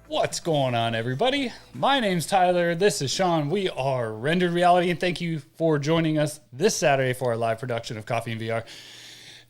What's going on, everybody? My name's Tyler. This is Sean. We are Rendered Reality, and thank you for joining us this Saturday for our live production of Coffee and VR.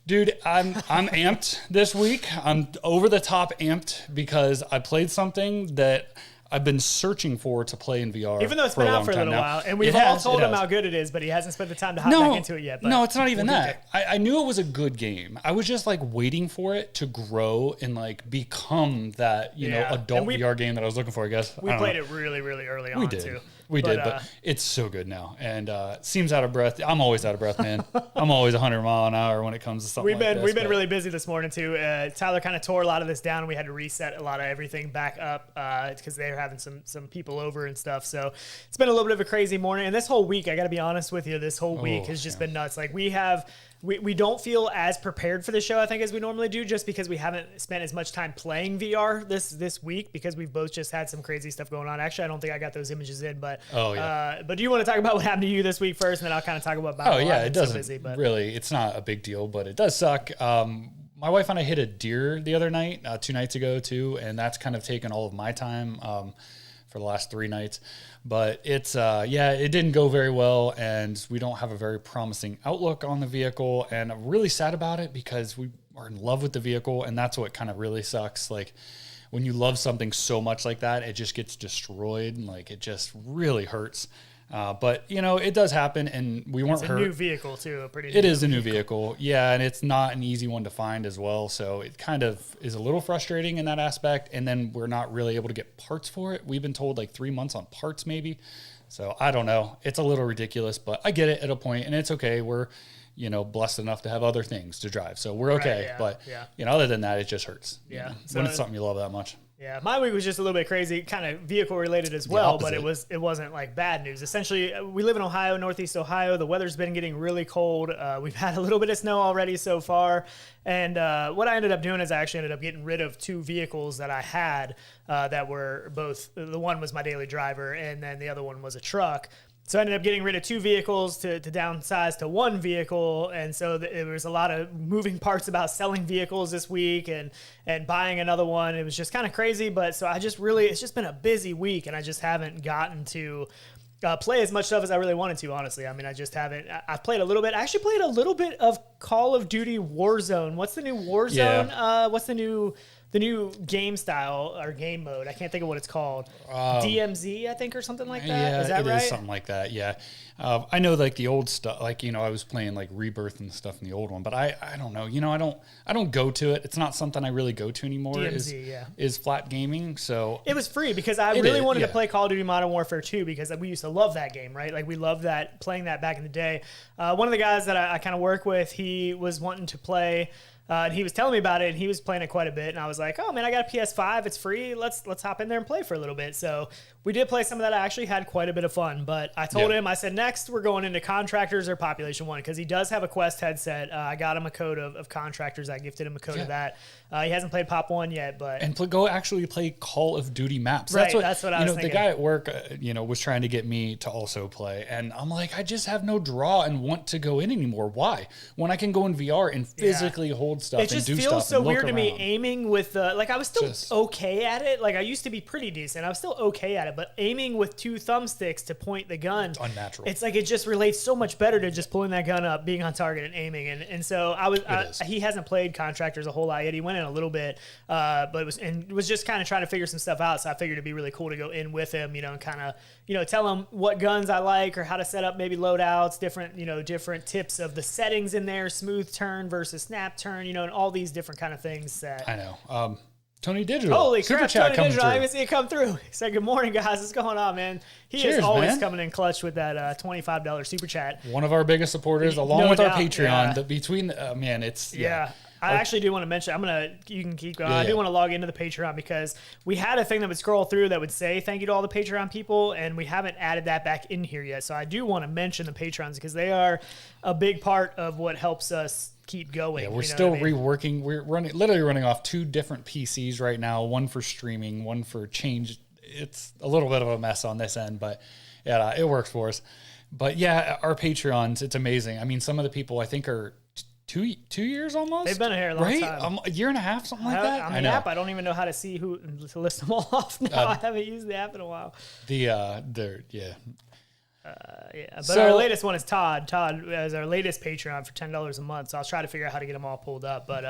Dude, I'm amped this week. I'm over the top amped because I played something that I've been searching for to play in VR. Even though it's been out for a little while, and we've all told him how good it is, but he hasn't spent the time to hop back into it yet. But no, it's not even that. I knew it was a good game. I was just like waiting for it to grow and like become that, you know, adult VR game that I was looking for, I guess. We played it really, really early on, too. We did, but it's so good now. And seems out of breath. I'm always out of breath, man. I'm always 100 mile an hour when it comes to something like this. We've been really busy this morning, too. Tyler kind of tore a lot of this down. We had to reset a lot of everything back up because they were having some people over and stuff. So it's been a little bit of a crazy morning. And this whole week, I got to be honest with you, this whole week has just been nuts. Like we don't feel as prepared for the show, I think, as we normally do, just because we haven't spent as much time playing VR this week because we've both just had some crazy stuff going on. Actually, I don't think I got those images in, but but do you want to talk about what happened to you this week first, and then I'll kind of talk about it doesn't really. It's not a big deal, but it does suck. My wife and I hit a deer the other night, 2 nights ago too, and that's kind of taken all of my time for the last 3 nights. But it's, it didn't go very well, and we don't have a very promising outlook on the vehicle, and I'm really sad about it because we are in love with the vehicle, and that's what kind of really sucks. Like, when you love something so much like that, it just gets destroyed, and like, it just really hurts. But, you know, it does happen, and we weren't hurt. It's a new vehicle, too. It is a new vehicle. Yeah, and it's not an easy one to find as well. So it kind of is a little frustrating in that aspect. And then we're not really able to get parts for it. We've been told like 3 months on parts maybe. So I don't know. It's a little ridiculous, but I get it at a point, and it's okay. We're, you know, blessed enough to have other things to drive. So we're okay. But, you know, other than that, it just hurts. Yeah. You know, when it's something you love that much. Yeah, my week was just a little bit crazy, kind of vehicle related as well, but it wasn't like bad news. Essentially, we live in Ohio, Northeast Ohio. The weather's been getting really cold. We've had a little bit of snow already so far. And what I ended up doing is I actually ended up getting rid of 2 vehicles that I had that were both, the one was my daily driver and then the other one was a truck. So I ended up getting rid of 2 vehicles to downsize to 1 vehicle. And so there was a lot of moving parts about selling vehicles this week and buying another one. It was just kind of crazy. But so it's just been a busy week, and I just haven't gotten to play as much stuff as I really wanted to, honestly. I mean, I just haven't. I've played a little bit. I actually played a little bit of Call of Duty Warzone. What's the new Warzone? Yeah. What's the new game style or game mode? I can't think of what it's called. DMZ, I think, or something like that. Yeah, is that right? It is something like that. Yeah. I know like the old stuff, like, you know, I was playing like Rebirth and stuff in the old one, but I don't know, you know, I don't go to it. It's not something I really go to anymore. DMZ, is flat gaming. So it was free because I really wanted to play Call of Duty Modern Warfare 2 because we used to love that game, right? Like we loved playing that back in the day. One of the guys that I kind of work with, he was wanting to play. And he was telling me about it, and he was playing it quite a bit. And I was like, "Oh man, I got a PS5. It's free. Let's hop in there and play for a little bit." So we did play some of that. I actually had quite a bit of fun. But I told him, I said, next we're going into Contractors or Population 1 because he does have a Quest headset. I got him a code of Contractors. I gifted him a code of that. He hasn't played Pop 1 yet, but go actually play Call of Duty maps. Right, that's what I was thinking. The guy at work, was trying to get me to also play, and I'm like, I just have no draw and want to go in anymore. Why? When I can go in VR and physically hold stuff and do stuff. It just feels so weird to me aiming with I was still okay at it. Like I used to be pretty decent. I was still okay at it, but aiming with 2 thumbsticks to point the gun, it's unnatural. It's like it just relates so much better to just pulling that gun up, being on target, and aiming. And so he hasn't played Contractors a whole lot yet. He went in a little bit, but was just kind of trying to figure some stuff out. So I figured it'd be really cool to go in with him, and kind of tell him what guns I like or how to set up maybe loadouts, different tips of the settings in there, smooth turn versus snap turn, and all these different kind of things that I know. Tony Digital. Holy Super crap, chat Tony Digital. I through. didn't see it come through. He said, "Good morning, guys. What's going on, man?" Cheers, is always coming in clutch with that $25 super chat. One of our biggest supporters, along with our Patreon. It's I actually do want to mention, you can keep going. I do want to log into the Patreon because we had a thing that would scroll through that would say thank you to all the Patreon people, and we haven't added that back in here yet. So I do want to mention the Patrons because they are a big part of what helps us keep going. Yeah, we're still reworking. We're literally running off 2 different PCs right now, one for streaming, one for change. It's a little bit of a mess on this end, but it works for us. But yeah, our Patreons, it's amazing. I mean, some of the people I think are 2 years almost. They've been here a long time. A year and a half, something like that. On the app, I don't even know how to see to list them all off now. I haven't used the app in a while. But our latest one is Todd. Todd is our latest Patreon for $10 a month. So I'll try to figure out how to get them all pulled up. But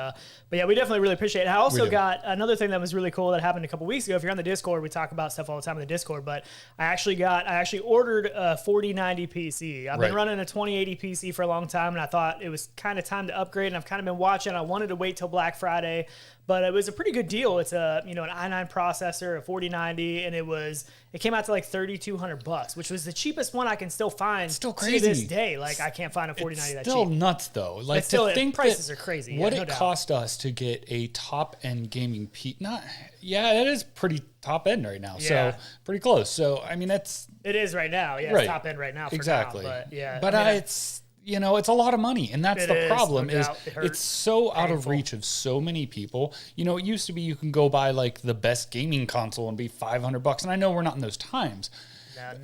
yeah, we definitely really appreciate it. I also got another thing that was really cool that happened a couple weeks ago. If you're on the Discord, we talk about stuff all the time in the Discord. But I actually ordered a 4090 PC. I've been running a 2080 PC for a long time, and I thought it was kind of time to upgrade. And I've kind of been watching. I wanted to wait till Black Friday, but it was a pretty good deal. It's an i9 processor, a 4090, and it came out to like $3,200, which was the cheapest one I can still find. Still crazy to this day. Like I can't find a 4090 that's still cheap. nuts though. Like but still, to think prices are crazy. What it cost us to get a top end gaming that is pretty top end right now. So pretty close. So I mean it is right now. Yeah, it's top end right now. For exactly. Now, but yeah, but it's it's a lot of money, and that's the problem. It's so out of reach of so many people. It used to be you can go buy like the best gaming console and be $500, and I know we're not in those times.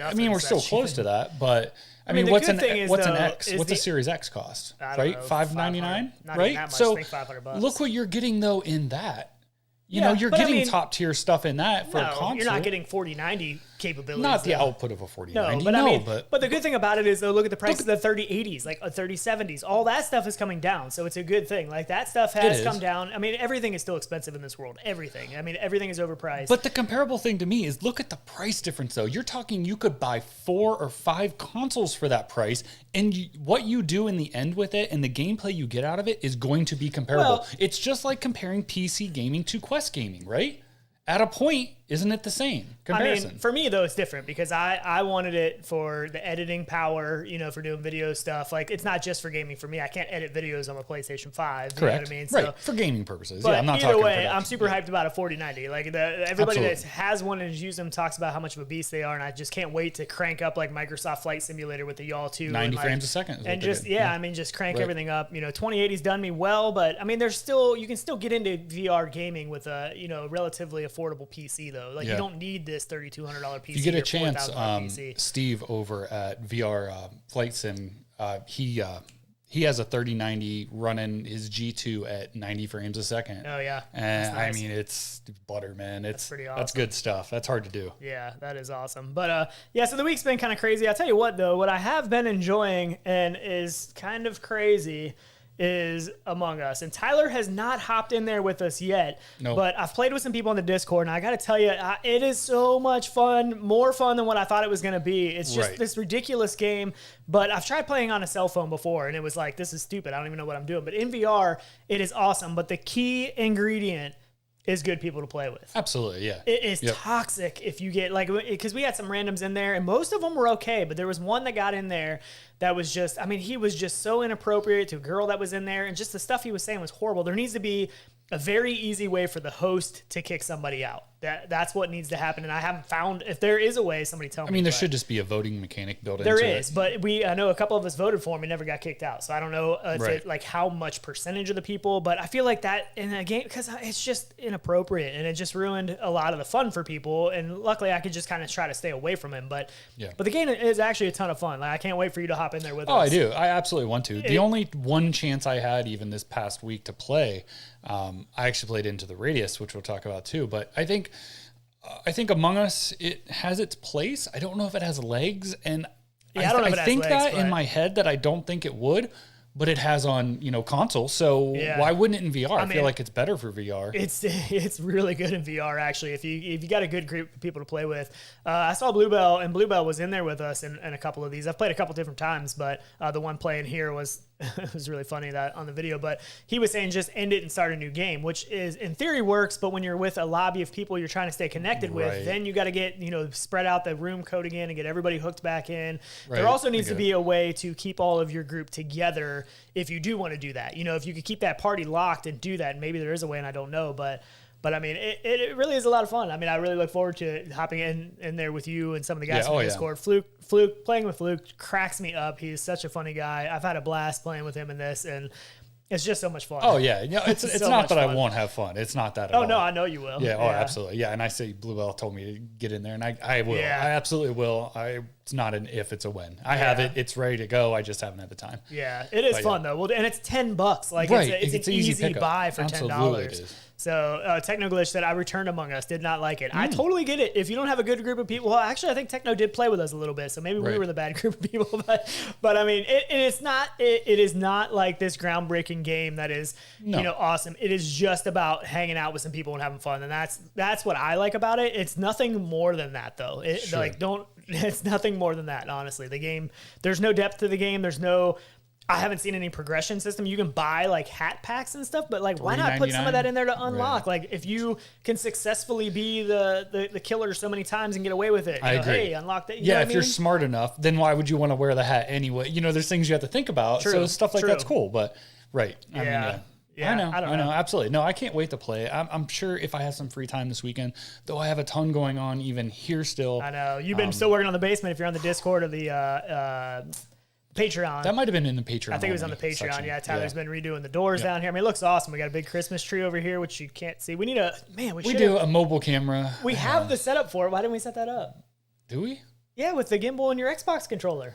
I mean, we're still close to that, but I mean, what's an X? What's a Series X cost? Right, $599. Right. So look what you're getting though in that. You're getting top tier stuff in that for a console. You're not getting 4090 capabilities. Not the output of a 4090. But the good thing about it is, though, look at the price of the 3080s, like 3070s. All that stuff is coming down, so it's a good thing. Like that stuff has come down. I mean, everything is still expensive in this world. Everything. I mean, everything is overpriced. But the comparable thing to me is look at the price difference, though. You're talking you could buy 4 or 5 consoles for that price, and what you do in the end with it and the gameplay you get out of it is going to be comparable. It's just like comparing PC gaming to Quest gaming, right? At a point, isn't it the same comparison? I mean, for me, though, it's different because I wanted it for the editing power, for doing video stuff. Like, it's not just for gaming for me. I can't edit videos on my PlayStation 5. Correct. You know what I mean? So, right. For gaming purposes. But I'm not either talking way, production. I'm super hyped about a 4090. Like, everybody that has one and has used them talks about how much of a beast they are, and I just can't wait to crank up, like, Microsoft Flight Simulator with the y'all, too. 90 frames a second. And just, just crank everything up. 2080's done me well, but, I mean, you can still get into VR gaming with a, relatively affordable PC, though. Like, you don't need this $3,200 PC. If you get a chance, Steve over at VR Flight Sim, he has a 3090 running his G2 at 90 frames a second. Oh yeah, and nice. I mean it's butter, man. That's pretty awesome. That's good stuff. That's hard to do. Yeah, that is awesome. But so the week's been kind of crazy. I'll tell you what though, what I have been enjoying and is kind of crazy is Among Us. And Tyler has not hopped in there with us yet. Nope. But I've played with some people on the Discord, and I got to tell you, it is so much fun, more fun than what I thought it was going to be. It's just this ridiculous game. But I've tried playing on a cell phone before, and it was like, this is stupid. I don't even know what I'm doing. But in VR, it is awesome. But the key ingredient is good people to play with. Absolutely, yeah. It is toxic if you get, like, because we had some randoms in there, and most of them were okay, but there was one that got in there that was just, I mean, he was just so inappropriate to a girl that was in there, and just the stuff he was saying was horrible. There needs to be a very easy way for the host to kick somebody out. That's what needs to happen, and I haven't found, if there is a way, somebody tell me. I mean, there should just be a voting mechanic built into it. There is, but I know a couple of us voted for him and never got kicked out, so I don't know if how much percentage of the people, but I feel like that in a game, because it's just inappropriate, and it just ruined a lot of the fun for people, and luckily I could just kind of try to stay away from him, but the game is actually a ton of fun. Like, I can't wait for you to hop in there with us. Oh, I do. I absolutely want to. The only one chance I had even this past week to play, I actually played Into the Radius, which we'll talk about too, but I think Among Us, it has its place. I don't know if it has legs, and I don't know if it has think legs, that in my head that I don't think it would, but it has on console. So why wouldn't it in VR? I feel like it's better for VR. It's really good in VR actually. If you got a good group of people to play with, I saw Bluebell, and Bluebell was in there with us in a couple of these. I've played a couple different times, but the one playing here was it was really funny that on the video, but he was saying just end it and start a new game, which is in theory works, but when you're with a lobby of people you're trying to stay connected with, then you got to get, spread out the room code again and get everybody hooked back in. Right. There also needs to be a way to keep all of your group together if you do want to do that. If you could keep that party locked and do that, and maybe there is a way and I don't know, but I mean, it really is a lot of fun. I mean, I really look forward to hopping in there with you and some of the guys from Discord. Fluke, playing with Fluke cracks me up. He's such a funny guy. I've had a blast playing with him in this, and it's just so much fun. Oh, yeah. It's so not that fun. I won't have fun. It's not that at all. Oh, no, I know you will. Yeah, absolutely. Yeah, and I say Bluebell told me to get in there, and I will. Yeah. I absolutely will. it's not an if, it's a when. I have it. It's ready to go. I just haven't had the time. Yeah, it is fun though. Well, and it's $10. Like it's an easy buy for $10. So Technoglitch said, I returned Among Us, did not like it. I totally get it. If you don't have a good group of people, well, actually, I think Techno did play with us a little bit, so maybe we were the bad group of people. But I mean, it is not like this groundbreaking game that is awesome. It is just about hanging out with some people and having fun, and that's what I like about it. It's nothing more than that, though. It's nothing more than that. Honestly, the game, there's no depth to the game. I haven't seen any progression system. You can buy like hat packs and stuff, but like, why not put some of that in there to unlock? Like, if you can successfully be the killer so many times and get away with it, I agree. Hey, unlock that. Yeah, if you're smart enough, then why would you want to wear the hat anyway? There's things you have to think about. True. So stuff like that's cool. But I know. Absolutely. No, I can't wait to play it. I'm sure if I have some free time this weekend, though I have a ton going on even here still. I know. You've been still working on the basement if you're on the Discord or the Patreon. That might have been in the Patreon. I think it was on the Patreon. Section. Yeah, Tyler's been redoing the doors down here. I mean, it looks awesome. We got a big Christmas tree over here, which you can't see. We need we do a mobile camera. We have the setup for it. Why didn't we set that up? Do we? Yeah, with the gimbal and your Xbox controller.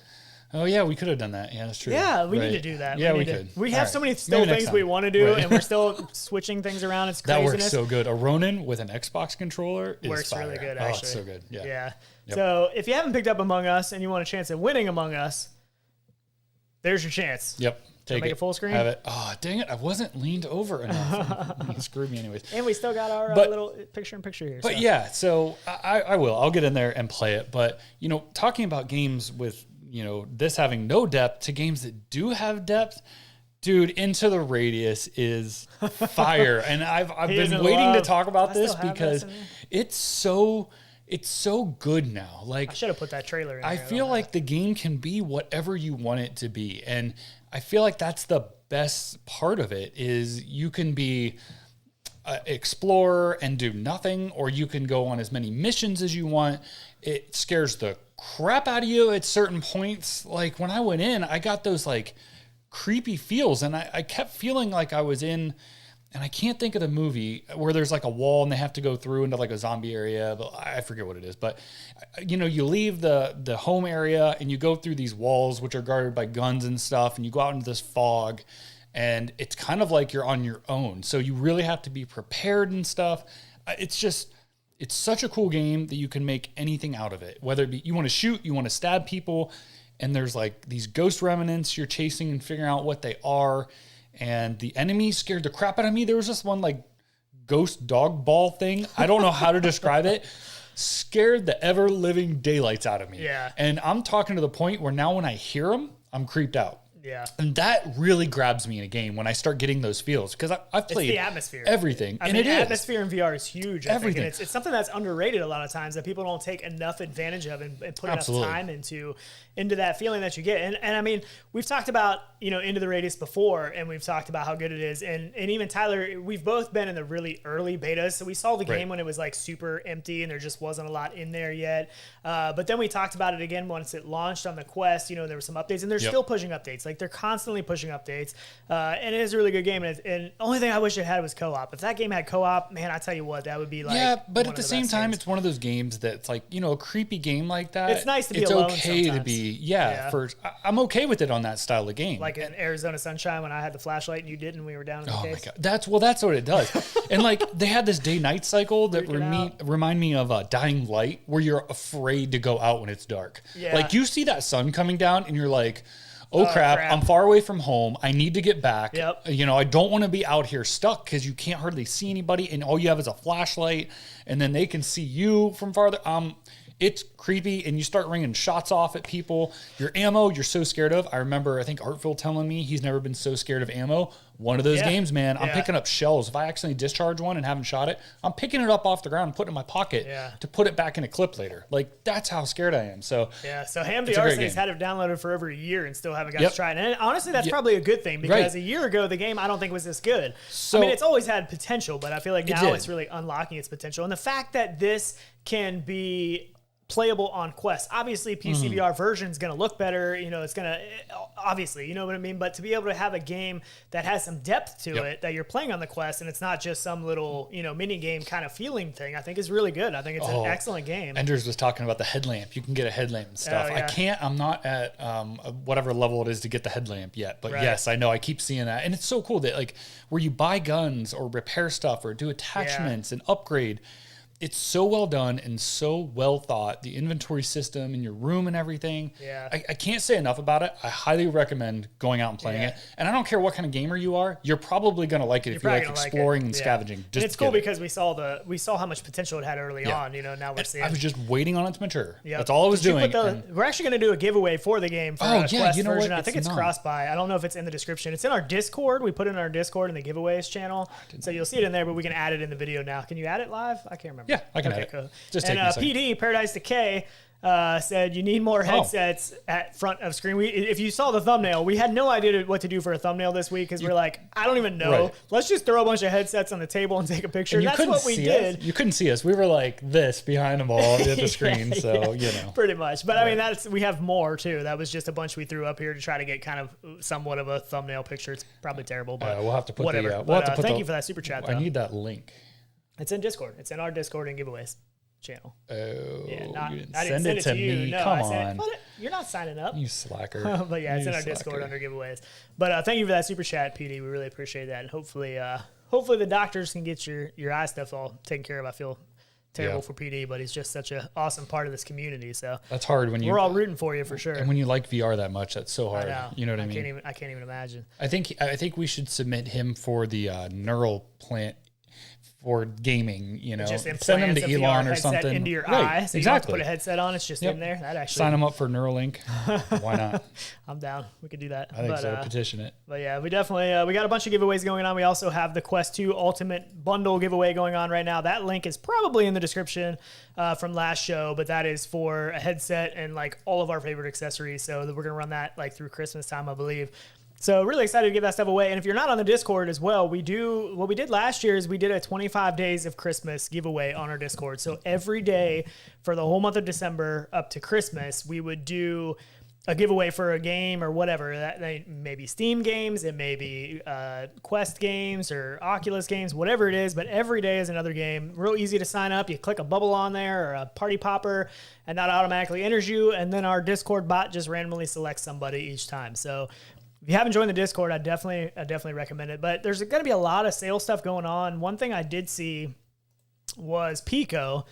Oh, yeah, we could have done that. Yeah, that's true. Yeah, we need to do that. Yeah, we could. We have so many things we want to do, and we're still switching things around. It's craziness. That works so good. A Ronin with an Xbox controller works fire. Really good, actually. Oh, it's so good. Yeah. Yep. So if you haven't picked up Among Us and you want a chance at winning Among Us, there's your chance. Yep. Make it full screen? Have it. Oh, dang it. I wasn't leaned over enough. It screwed me anyways. And we still got our little picture-in-picture here. But yeah, so I will. I'll get in there and play it. But, talking about games with, this having no depth to games that do have depth, dude, Into the Radius is fire. And I've been waiting to talk about this because it's so good now. Like, I should have put that trailer in. I feel like the game can be whatever you want it to be. And I feel like that's the best part of it is you can be explorer and do nothing, or you can go on as many missions as you want. It scares the crap out of you at certain points. Like when I went in, I got those like creepy feels, and I kept feeling like I was in, and I can't think of the movie where there's like a wall and they have to go through into like a zombie area, but I forget what it is. But you leave the home area and you go through these walls, which are guarded by guns and stuff. And you go out into this fog and it's kind of like you're on your own. So you really have to be prepared and stuff. It's such a cool game that you can make anything out of it, whether it be you want to shoot, you want to stab people. And there's like these ghost remnants you're chasing and figuring out what they are. And the enemy scared the crap out of me. There was this one like ghost dog ball thing. I don't know how to describe it. Scared the ever living daylights out of me. Yeah. And I'm talking to the point where now when I hear them, I'm creeped out. Yeah. And that really grabs me in a game when I start getting those feels, because I've played the atmosphere. Everything. I mean, atmosphere in VR is huge. Everything. It's something that's underrated a lot of times that people don't take enough advantage of and put enough time into that feeling that you get. And I mean, we've talked about, Into the Radius before, and we've talked about how good it is. And even Tyler, we've both been in the really early betas. So we saw the game when it was like super empty and there just wasn't a lot in there yet. But then we talked about it again once it launched on the Quest. There were some updates, and they're still pushing updates. Like they're constantly pushing updates. And it is a really good game. And the only thing I wish it had was co-op. If that game had co-op, man, I tell you what, that would be like. Yeah, but at the same time, it's one of those games that's like, a creepy game like that. It's nice to be alone okay sometimes. To be, I'm okay with it on that style of game. Like in Arizona Sunshine when I had the flashlight and you didn't, and we were down in the case. My God. That's what it does. And like they had this day-night cycle that remind me of Dying Light, where you're afraid to go out when it's dark. Yeah. Like you see that sun coming down and you're like, oh crap, I'm far away from home. I need to get back. Yep. I don't want to be out here stuck because you can't hardly see anybody and all you have is a flashlight and then they can see you from farther. It's creepy, and you start ringing shots off at people. Your ammo, you're so scared of. I remember, I think Artful telling me he's never been so scared of ammo. One of those games, man, I'm picking up shells. If I accidentally discharge one and haven't shot it, I'm picking it up off the ground and putting it in my pocket to put it back in a clip later. Like, that's how scared I am. So HamVR has had it downloaded for over a year and still haven't got to try it. And honestly, that's probably a good thing, because a year ago, the game I don't think was this good. So, I mean, it's always had potential, but I feel like now it's really unlocking its potential. And the fact that this can be playable on Quest. Obviously, PSVR version is going to look better. You know, it's going to, obviously, you know what I mean? But to be able to have a game that has some depth to it that you're playing on the Quest, and it's not just some little, you know, mini game kind of feeling thing, I think is really good. I think it's an excellent game. Enders was talking about the headlamp. You can get a headlamp and stuff. I'm not at whatever level it is to get the headlamp yet. But yes, I know. I keep seeing that. And it's so cool that, like, where you buy guns or repair stuff or do attachments and upgrade, it's so well done and so well thought. The inventory system in your room and everything. Yeah. I can't say enough about it. I highly recommend going out and playing it. And I don't care what kind of gamer you are. You're probably going to like it if you like exploring and scavenging. Just it's cool because we saw how much potential it had early on. You know, now we're seeing. I was just waiting on it to mature. That's all I was doing. We're actually going to do a giveaway for the game for Quest version. I think it's cross-buy. I don't know if it's in the description. It's in our Discord. We put it in our Discord in the giveaways channel. So you'll see it in there, but we can add it in the video now. Can you add it live? I can't remember. Yeah, I can add it. Cool. Just and PD, Paradise Decay, said you need more headsets at front of screen. If you saw the thumbnail, we had no idea what to do for a thumbnail this week because we're like, I don't even know. Right. Let's just throw a bunch of headsets on the table and take a picture. That's what we did. You couldn't see us. We were like this behind them all at the screen. So, you know. Pretty much. But I mean, we have more too. That was just a bunch we threw up here to try to get kind of somewhat of a thumbnail picture. It's probably terrible, but we'll have to put whatever. Thank you for that super chat, though. I need that link. It's in Discord. It's in our Discord and giveaways channel. Oh, yeah, you didn't send it to me. No, Come on. You're not signing up. You slacker. But yeah, it's in our Discord under giveaways. But thank you for that super chat, PD. We really appreciate that. And hopefully the doctors can get your eye stuff all taken care of. I feel terrible for PD, but he's just such an awesome part of this community. So that's hard when we're all rooting for you for sure. And when you like VR that much, that's so hard. I know. You know what I mean? I can't even imagine. I think we should submit him for the neural plant for gaming, you know, just send them to Elon or something into your eye. So you don't have to put a headset on. It's just in there. That actually sign them up for Neuralink. Why not? I'm down. We could do that. I think so. Petition it. But yeah, we definitely we got a bunch of giveaways going on. We also have the Quest 2 Ultimate Bundle giveaway going on right now. That link is probably in the description from last show, but that is for a headset and like all of our favorite accessories. So we're gonna run that like through Christmas time, I believe. So really excited to give that stuff away. And if you're not on the Discord as well, what we did last year is we did a 25 days of Christmas giveaway on our Discord. So every day for the whole month of December up to Christmas, we would do a giveaway for a game or whatever. That may be Steam games, it may be Quest games or Oculus games, whatever it is. But every day is another game. Real easy to sign up. You click a bubble on there or a party popper, and that automatically enters you. And then our Discord bot just randomly selects somebody each time. So if you haven't joined the Discord, I definitely recommend it. But there's going to be a lot of sales stuff going on. One thing I did see was Pico.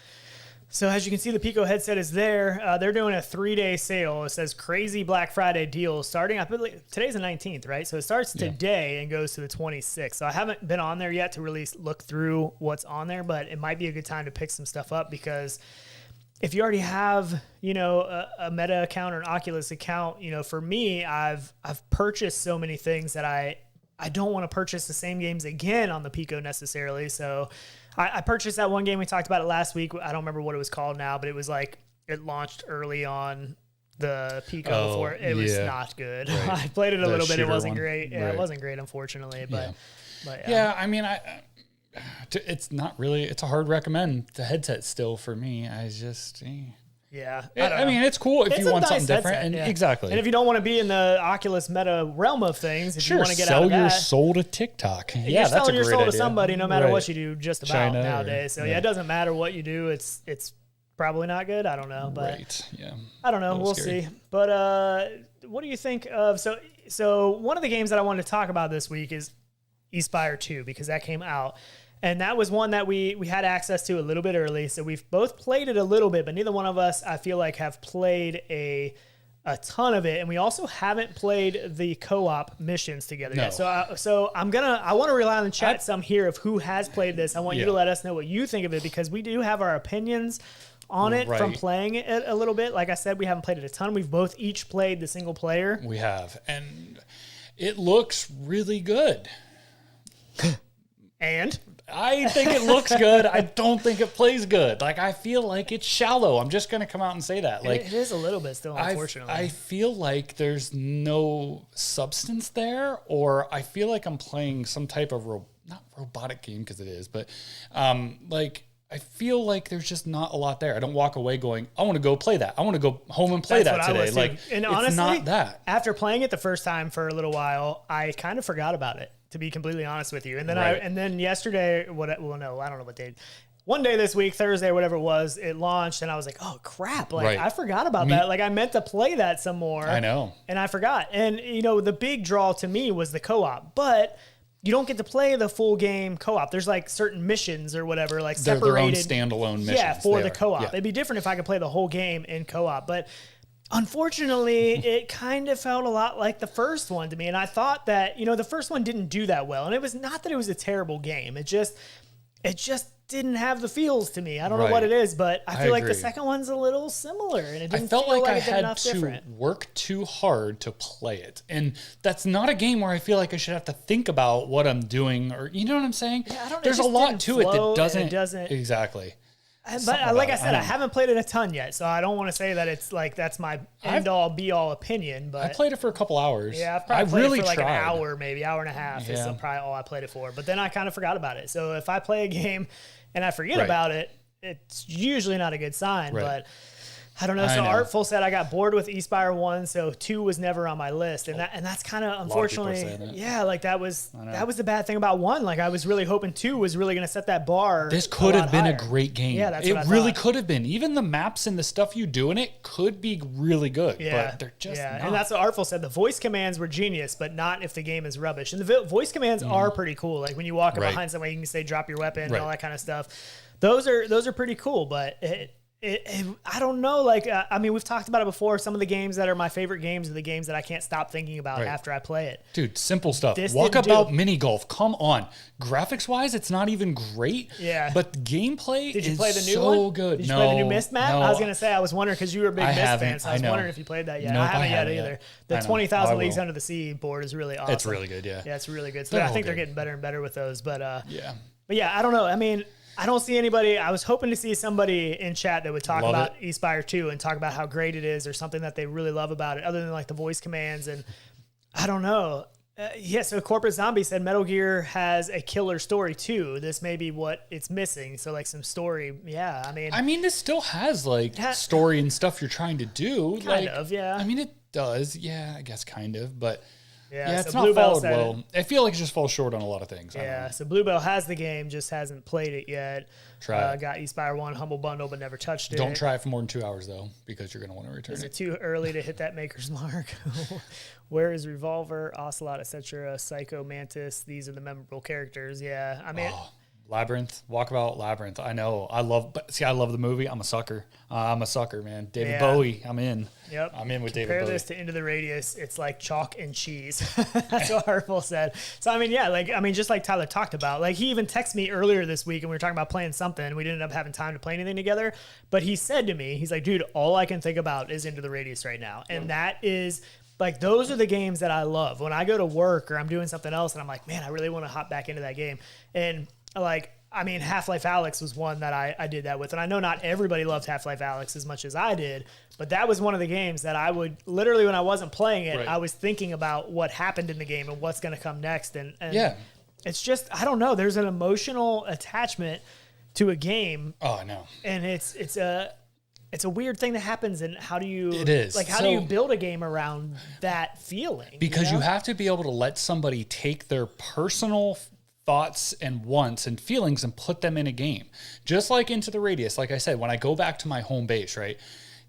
So as you can see, the Pico headset is there. They're doing a 3-day sale. It says crazy Black Friday deals starting, I believe today's the 19th, right? So it starts today and goes to the 26th. So I haven't been on there yet to really look through what's on there, but it might be a good time to pick some stuff up because if you already have, you know, a Meta account or an Oculus account, you know, for me, I've purchased so many things that I don't want to purchase the same games again on the Pico necessarily. So I purchased that one game. We talked about it last week. I don't remember what it was called now, but it was like it launched early on the Pico before. It was not good. Right. I played it a little bit. It wasn't great. Yeah, it wasn't great, unfortunately. But yeah, I mean, it's not really, it's a hard recommend. The headset still for me. I just, I mean, it's cool if you want something different. Headset, Exactly. And if you don't want to be in the Oculus Meta realm of things, if you want to get out of that. Sell your soul to TikTok. You're selling your soul to somebody no matter what you do just about China nowadays. So it doesn't matter what you do. It's probably not good. I don't know. But I don't know. We'll see. But what do you think of, so one of the games that I wanted to talk about this week is Espire 2 because that came out. And that was one that we had access to a little bit early. So we've both played it a little bit, but neither one of us, I feel like, have played a ton of it. And we also haven't played the co-op missions together yet. So I want to rely on the chat some here of who has played this. I want you to let us know what you think of it because we do have our opinions on it from playing it a little bit. Like I said, we haven't played it a ton. We've both each played the single player. We have. And it looks really good. And I think it looks good. I don't think it plays good. Like, I feel like it's shallow. I'm just going to come out and say that. Like, it is a little bit still, unfortunately. I feel like there's no substance there, or I feel like I'm playing some type of not robotic game because it is, but like I feel like there's just not a lot there. I don't walk away going, I want to go play that. I want to go home and play that today. Like, and it's honestly, not that. After playing it the first time for a little while, I kind of forgot about it, to be completely honest with you. And then then yesterday, I don't know what day. One day this week, Thursday, whatever it was, it launched, and I was like, oh, crap. Like, I forgot about that. Like, I meant to play that some more. I know. And I forgot. And, the big draw to me was the co-op. But you don't get to play the full game co-op. There's like certain missions or whatever, like separated. They're their own standalone missions. Yeah, for the co-op. Yeah. It'd be different if I could play the whole game in co-op. But unfortunately, it kind of felt a lot like the first one to me. And I thought that, the first one didn't do that well. And it was not that it was a terrible game. It just didn't have the feels to me. I don't know what it is, but I feel like the second one's a little similar, and it didn't feel like I had to work too hard to play it. And that's not a game where I feel like I should have to think about what I'm doing, or you know what I'm saying? Yeah, There's a lot to it that doesn't exactly. But like I said, I haven't played it a ton yet, so I don't want to say that it's like that's my end-all, be-all opinion. But I played it for a couple hours. Yeah, I've probably played it for like an hour, maybe hour and a half. Yeah. Is probably all I played it for. But then I kind of forgot about it. So if I play a game and I forget about it, it's usually not a good sign. But I don't know. So Artful said I got bored with Espire 1, so 2 was never on my list. And that's kind of unfortunately, like that was the bad thing about 1. Like I was really hoping 2 was really going to set that bar. This could have been a great game. Yeah, that's it what I really thought. Could have been. Even the maps and the stuff you do in it could be really good. Yeah. But they're just not. And that's what Artful said. The voice commands were genius, but not if the game is rubbish. And the voice commands are pretty cool. Like when you walk up behind somebody, you can say drop your weapon and all that kind of stuff. Those are pretty cool, but I don't know. Like, I mean, we've talked about it before. Some of the games that are my favorite games are the games that I can't stop thinking about after I play it. Dude, simple stuff. Walkabout mini golf. Come on. Graphics wise, it's not even great. Yeah. But good. Did you play the new one? Good. Did you play the new Myst map? No. I was going to say, I was wondering because you were a big Myst fan, so I was wondering if you played that yet. Nope, I haven't yet either. The 20,000 Leagues Under the Sea board is really awesome. It's really good, yeah. Yeah, it's really good. So I think they're getting better and better with those. But But yeah, I don't know. I mean, I don't see anybody. I was hoping to see somebody in chat that would talk about Espire 2 and talk about how great it is or something that they really love about it, other than like the voice commands. And I don't know. So Corporate Zombie said Metal Gear has a killer story too. This may be what it's missing. So like some story. Yeah, I mean, this still has like story and stuff you're trying to do. Kind of, yeah. I mean, it does. Yeah, I guess kind of, but. Yeah, it's so not followed well. I feel like it just falls short on a lot of things. So Bluebell has the game, just hasn't played it yet. Try it. Got Espire 1 Humble Bundle, but never touched it. Don't try it for more than 2 hours, though, because you're going to want to return it. Is it too early to hit that maker's mark? Where is Revolver, Ocelot, etc., Psycho, Mantis? These are the memorable characters. Yeah, I mean... Labyrinth, Walkabout Labyrinth. I know. I love the movie. I'm a sucker. Man. David Bowie, I'm in. Yep. I'm in with David Bowie. Compare this to Into the Radius. It's like chalk and cheese. That's what Hartful said. So, just like Tyler talked about, like he even texted me earlier this week and we were talking about playing something. We didn't end up having time to play anything together. But he said to me, he's like, dude, all I can think about is Into the Radius right now. And that is... Like, those are the games that I love. When I go to work or I'm doing something else and I'm like, man, I really want to hop back into that game. And, Half-Life Alyx was one that I did that with. And I know not everybody loved Half-Life Alyx as much as I did, but that was one of the games that I would, literally when I wasn't playing it, I was thinking about what happened in the game and what's going to come next. And it's just, I don't know, there's an emotional attachment to a game. Oh, I know. And it's a weird thing that happens, and how do you... It is. Like, how do you build a game around that feeling? Because you have to be able to let somebody take their personal thoughts and wants and feelings and put them in a game. Just like Into the Radius, like I said, when I go back to my home base, right?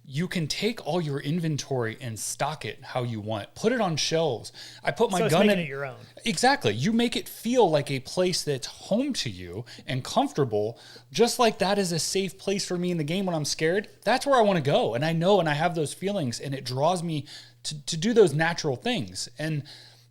You can take all your inventory and stock it how you want. Put it on shelves. I put my gun in it your own. Exactly. You make it feel like a place that's home to you and comfortable, just like that is a safe place for me in the game when I'm scared. That's where I want to go. And I know, and I have those feelings, and it draws me to do those natural things. And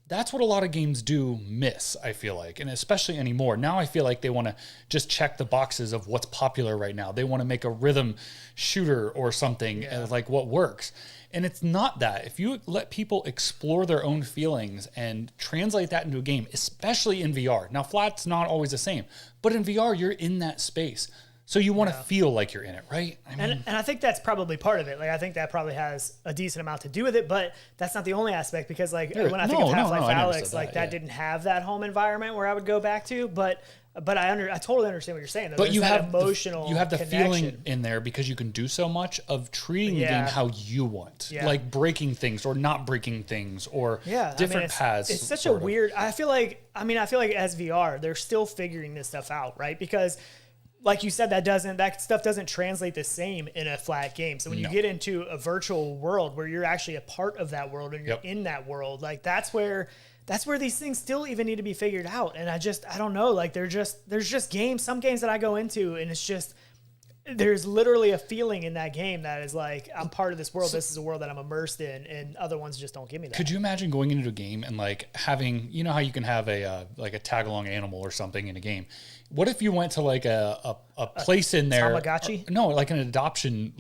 that's what a lot of games do miss, I feel like, and especially anymore. Now I feel like they want to just check the boxes of what's popular right now. They want to make a rhythm shooter or something, like what works. And it's not that. If you let people explore their own feelings and translate that into a game, especially in VR. Now, flat's not always the same, but in VR, you're in that space. So you want to feel like you're in it, right? I mean, and I think that's probably part of it. Like, I think that probably has a decent amount to do with it, but that's not the only aspect, because like when I think of Half-Life Alyx, like that didn't have that home environment where I would go back to, but I totally understand what you're saying, though. But you have emotional you have the connection. feeling in there, because you can do so much of treating the game how you want, like breaking things or not breaking things, or different paths. It's such a weird. I feel like as VR, they're still figuring this stuff out, right? Because like you said, that stuff doesn't translate the same in a flat game. So when you get into a virtual world where you're actually a part of that world and you're in that world, like that's where these things still even need to be figured out. And I don't know, like there's just games, some games that I go into, and it's just, there's literally a feeling in that game that is like, I'm part of this world. This is a world that I'm immersed in, and other ones just don't give me that. Could you imagine going into a game and like having, you know how you can have a tag along animal or something in a game? What if you went to like a place in there? Tamagotchi? No, like an adoption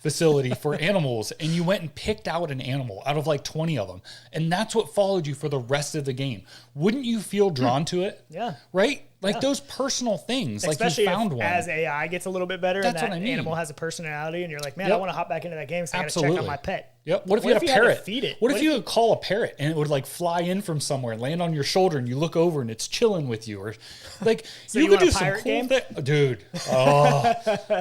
facility for animals, and you went and picked out an animal out of like 20 of them, and that's what followed you for the rest of the game. Wouldn't you feel drawn to it? Yeah. Right? Like those personal things. Especially like you found one. As AI gets a little bit better, That's and what that I mean. animal has a personality, and you're like, man, I want to hop back into that game, so I got to check on my pet. Yep. What if you had a parrot? Feed it? What if you could call a parrot and it would like fly in from somewhere and land on your shoulder, and you look over and it's chilling with you, or like so you could do some cool game, dude. Oh,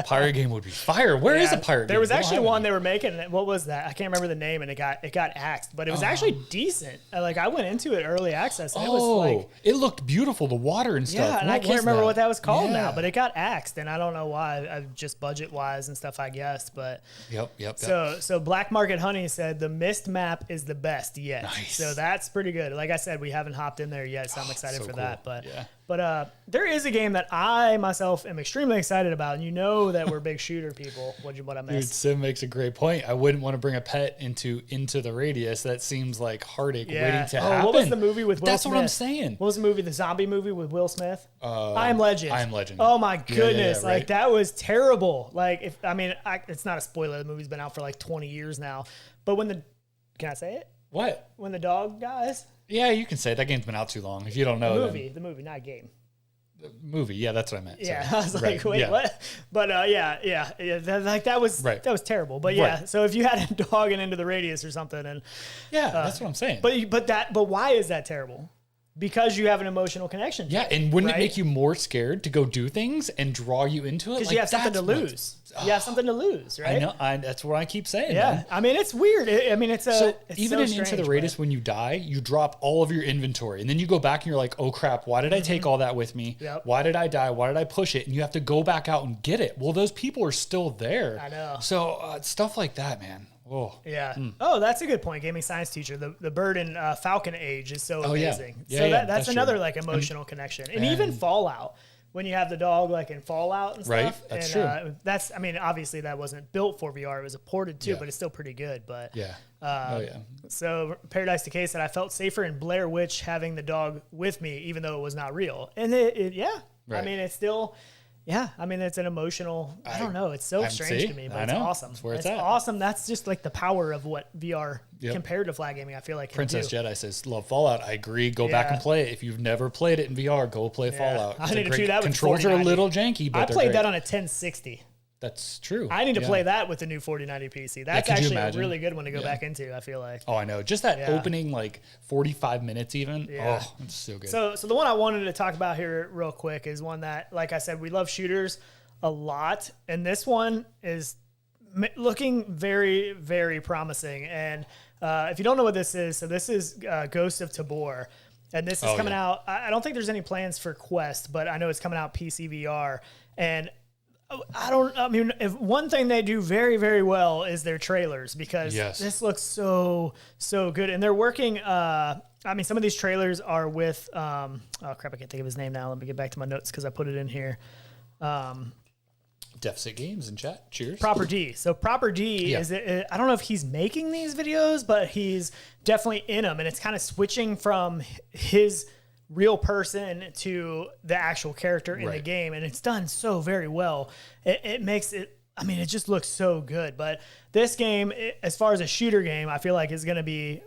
pirate game would be fire. Where is a pirate? There was actually one they were making. What was that? I can't remember the name, and it got axed, but it was actually decent. Like I went into it early access, and it was like it looked beautiful, the water and stuff. Yeah, and I can't remember what that was called now, but it got axed, and I don't know why. Just budget wise and stuff, I guess. But yep. So Black Market Honey said the mist map is the best yet. Nice. So that's pretty good. Like I said, we haven't hopped in there yet, so I'm excited for that. But yeah. But there is a game that I myself am extremely excited about, and you know that we're big shooter people. What I missed? Dude, Sim makes a great point. I wouldn't want to bring a pet into the radius. That seems like heartache waiting to happen. What was the movie with Will Smith? That's what I'm saying. What was the movie? The zombie movie with Will Smith? I Am Legend. I Am Legend. Oh my goodness! Yeah, right. Like that was terrible. Like it's not a spoiler. The movie's been out for like 20 years now. But can I say it? What? When the dog dies? Yeah, you can say it. That game's been out too long. If you don't know, the movie, not game. The movie, yeah, that's what I meant. Yeah, I was like, wait, what? But that was terrible. But yeah, so if you had a dog and into the radius or something, and that's what I'm saying. But why is that terrible? Because you have an emotional connection. Yeah, and wouldn't it make you more scared to go do things and draw you into it? Because you have something to lose. You have something to lose, right? I know. That's what I keep saying. Yeah, man. I mean, it's weird. It's even in Into the Radius, when you die, you drop all of your inventory, and then you go back and you're like, oh crap, why did I take all that with me? Yep. Why did I die? Why did I push it? And you have to go back out and get it. Well, those people are still there. I know. So stuff like that, man. Oh. Yeah. Oh, that's a good point. Gaming science teacher. The bird in Falcon Age is so amazing. That's another like emotional connection. And even Fallout, when you have the dog like in Fallout and stuff. Right. That's true. Obviously that wasn't built for VR. It was ported too, but it's still pretty good. But yeah. So Paradise Decay said I felt safer in Blair Witch having the dog with me, even though it was not real. And I mean, it's still. Yeah, I mean, it's an emotional, I don't know. It's so strange to me, but it's awesome. That's where it's awesome. That's just like the power of what VR compared to flat gaming, I feel like. Princess Jedi says, love Fallout. I agree. Go back and play it. If you've never played it in VR, go play Fallout. I need to do that with controls are a little janky, but I played that on a 1060. That's true. I need to play that with the new 4090 PC. That's actually a really good one to go back into, I feel like. Oh, I know. Just that opening, like 45 minutes even. Yeah. Oh, it's so good. So the one I wanted to talk about here real quick is one that, like I said, we love shooters a lot. And this one is looking very, very promising. And if you don't know what this is, so this is Ghost of Tabor. And this is coming out. I don't think there's any plans for Quest, but I know it's coming out PSVR. And if one thing they do very, very well is their trailers, because this looks so good. And they're working, some of these trailers are with, oh crap, I can't think of his name now. Let me get back to my notes because I put it in here. Deficit Games in chat. Cheers. Proper D. So Proper D I don't know if he's making these videos, but he's definitely in them. And it's kind of switching from his real person to the actual character in the game, and it's done so very well. It makes it, it just looks so good. But this game, as far as a shooter game, I feel like is going to be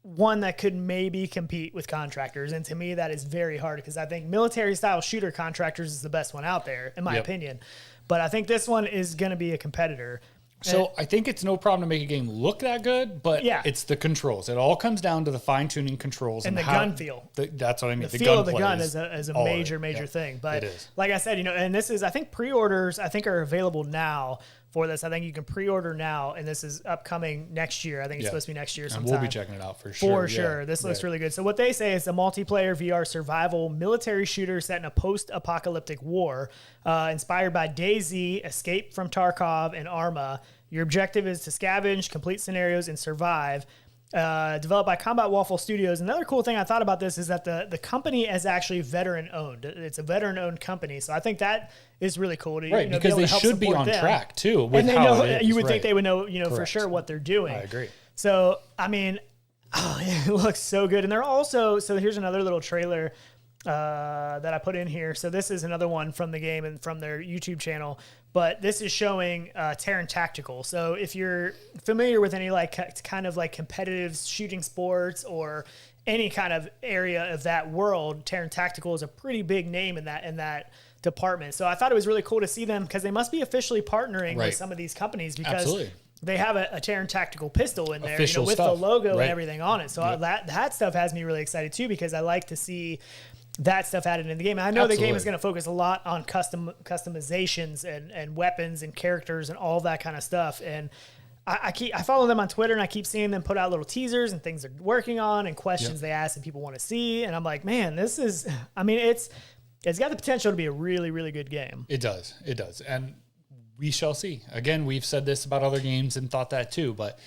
one that could maybe compete with Contractors, and to me that is very hard, because I think military style shooter Contractors is the best one out there in my opinion. But I think this one is going to be a competitor. So I think it's no problem to make a game look that good, but it's the controls. It all comes down to the fine-tuning controls and the gun feel. That's what I mean. The feel of the gun is a major thing. But it is. Like I said, and this is, I think pre-orders, are available now for this. I think you can pre-order now, and this is upcoming next year. I think it's supposed to be next year sometime. And we'll be checking it out for sure. For sure. This looks really good. So what they say is a multiplayer VR survival military shooter set in a post-apocalyptic war, inspired by DayZ, Escape from Tarkov, and Arma. Your objective is to scavenge, complete scenarios, and survive. Developed by Combat Waffle Studios. Another cool thing I thought about this is that the company is actually veteran-owned. It's a veteran-owned company, so I think that is really cool. To, because they should be on track, too, with and they how know, it is. You would think they would know, for sure what they're doing. I agree. So, I mean, it looks so good. And they're also, so here's another little trailer that I put in here. So this is another one from the game and from their YouTube channel. But this is showing Terran Tactical. So if you're familiar with any kind of competitive shooting sports or any kind of area of that world, Terran Tactical is a pretty big name in that department. So I thought it was really cool to see them because they must be officially partnering with some of these companies because they have a Terran Tactical pistol in there, with the logo and everything on it. So that stuff has me really excited too because I like to see that stuff added in the game. And I know the game is going to focus a lot on customizations and weapons and characters and all that kind of stuff. And I follow them on Twitter and I keep seeing them put out little teasers and things they're working on and questions they ask and people want to see. And I'm like, man, this is, it's got the potential to be a really, really good game. It does. And we shall see. Again, we've said this about other games and thought that too, but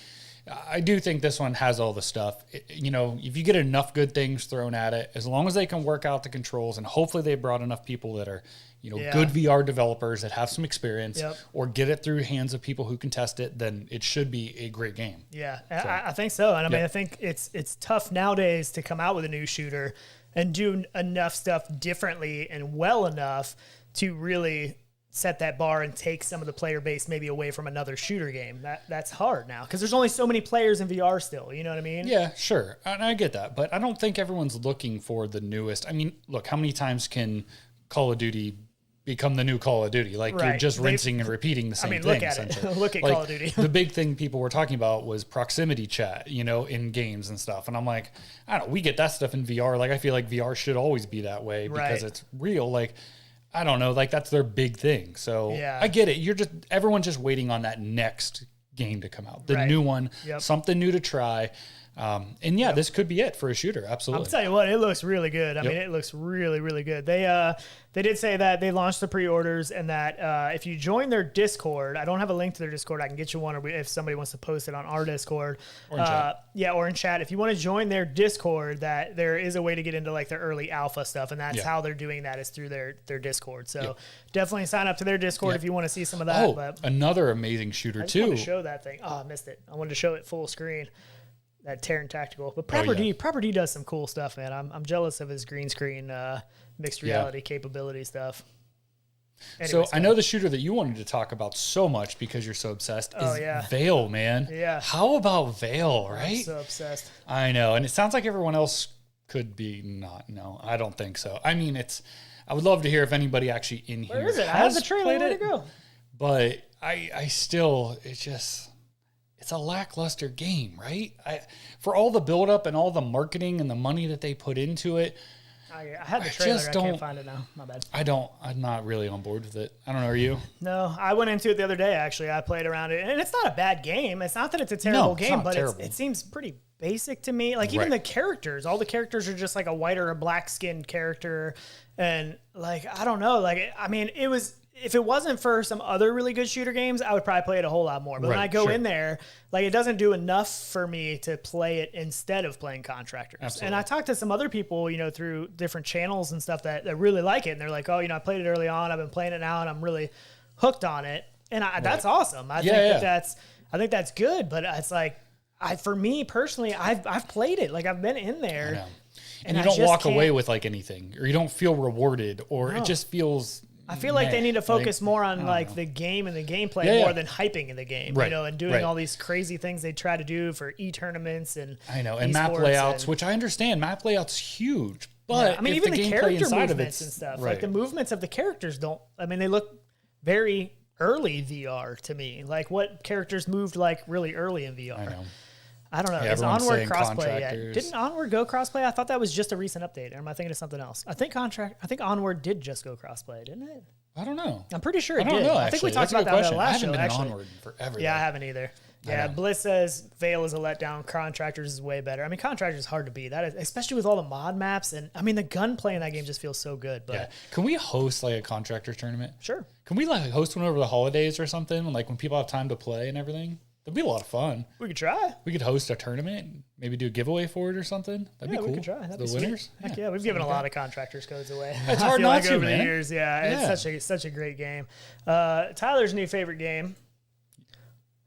I do think this one has all the stuff. If you get enough good things thrown at it, as long as they can work out the controls, and hopefully they brought enough people that are, good VR developers that have some experience, or get it through hands of people who can test it, then it should be a great game. Yeah, so, I think so. And I think it's tough nowadays to come out with a new shooter and do enough stuff differently and well enough to really set that bar and take some of the player base maybe away from another shooter game. That's hard now because there's only so many players in VR still. You know what I mean? Yeah, sure. And I get that, but I don't think everyone's looking for the newest. I mean, look, how many times can Call of Duty become the new Call of Duty? You're just rinsing and repeating the same thing. Look at it. Look at Call of Duty. The big thing people were talking about was proximity chat, in games and stuff. And I'm like, I don't know, we get that stuff in VR. I feel like VR should always be that way because it's real. I don't know, that's their big thing. So I get it. Everyone's just waiting on that next game to come out. The new one, something new to try. This could be it for a shooter. Absolutely. I'll tell you what, it looks really good. I mean, it looks really, really good. They did say that they launched the pre-orders and that if you join their Discord, I don't have a link to their Discord. I can get you one, or if somebody wants to post it on our Discord. Or in chat. Yeah, or in chat. If you want to join their Discord, that there is a way to get into their early alpha stuff, and that's how they're doing that is through their Discord. So definitely sign up to their Discord if you want to see some of that. Oh, another amazing shooter too. I wanted to show that thing. Oh, I missed it. I wanted to show it full screen. That Terran Tactical, but Proper D does some cool stuff, man. I'm jealous of his green screen mixed reality capability stuff. Anyways, so I know the shooter that you wanted to talk about so much because you're so obsessed is Vail, man. Yeah. How about Vail, right? I'm so obsessed. I know, and it sounds like everyone else could be not. No, I don't think so. I mean, I would love to hear if anybody actually in here. Where is it? I have the trailer. Where'd it go? But I still, it's a lackluster game, right? For all the build-up and all the marketing and the money that they put into it, I had the trailer. I can't find it now. My bad. I'm not really on board with it. I don't know. Are you? No, I went into it the other day, actually. I played around it, and it's not a bad game. It's not that it's a terrible game, but it seems pretty basic to me. Even the characters, all the characters are just a white or a black skinned character. And I don't know. It was, if it wasn't for some other really good shooter games, I would probably play it a whole lot more. But when I go in there, it doesn't do enough for me to play it instead of playing Contractors. Absolutely. And I talked to some other people, through different channels and stuff that really like it. And they're like, I played it early on. I've been playing it now and I'm really hooked on it. And that's awesome. I think that's good. But it's for me personally, I've played it. I've been in there. I know. And you don't walk away with anything, or you don't feel rewarded, or it just feels. I feel like they need to focus more on the game and the gameplay more than hyping in the game, and doing all these crazy things they try to do for e-tournaments and I know, and map layouts, which I understand. Map layouts huge, but even the character movements and stuff, the movements of the characters they look very early VR to me. Like what characters moved like really early in VR. I know. I don't know. Yeah, Is Onward crossplay yet? contractors. Didn't Onward go crossplay? I thought that was just a recent update. Or am I thinking of something else? I think Onward did just go crossplay, didn't it? I don't know. I'm pretty sure it I don't did. know, I think we actually. talked about that in the last show, I haven't been actually. Onward in forever. Yeah, though. I haven't either. Yeah, Bliss says Vail is a letdown. Contractors is way better. I mean, Contractors is hard to beat. That is, especially with all the mod maps. And I mean, the gunplay in that game just feels so good. But Yeah. Can we host like a Contractors tournament? sure. Can we like host one over the holidays or something? Like when people have time to play and everything? That'd be a lot of fun. We could try. We could host a tournament, maybe do a giveaway for it or something. That'd be cool. We could try. That'd the be winners. Sweet. Heck yeah, we've given a lot of Contractors codes away. It's I hard feel not like to, over man. the years. Yeah, it's such a great game. Tyler's new favorite game.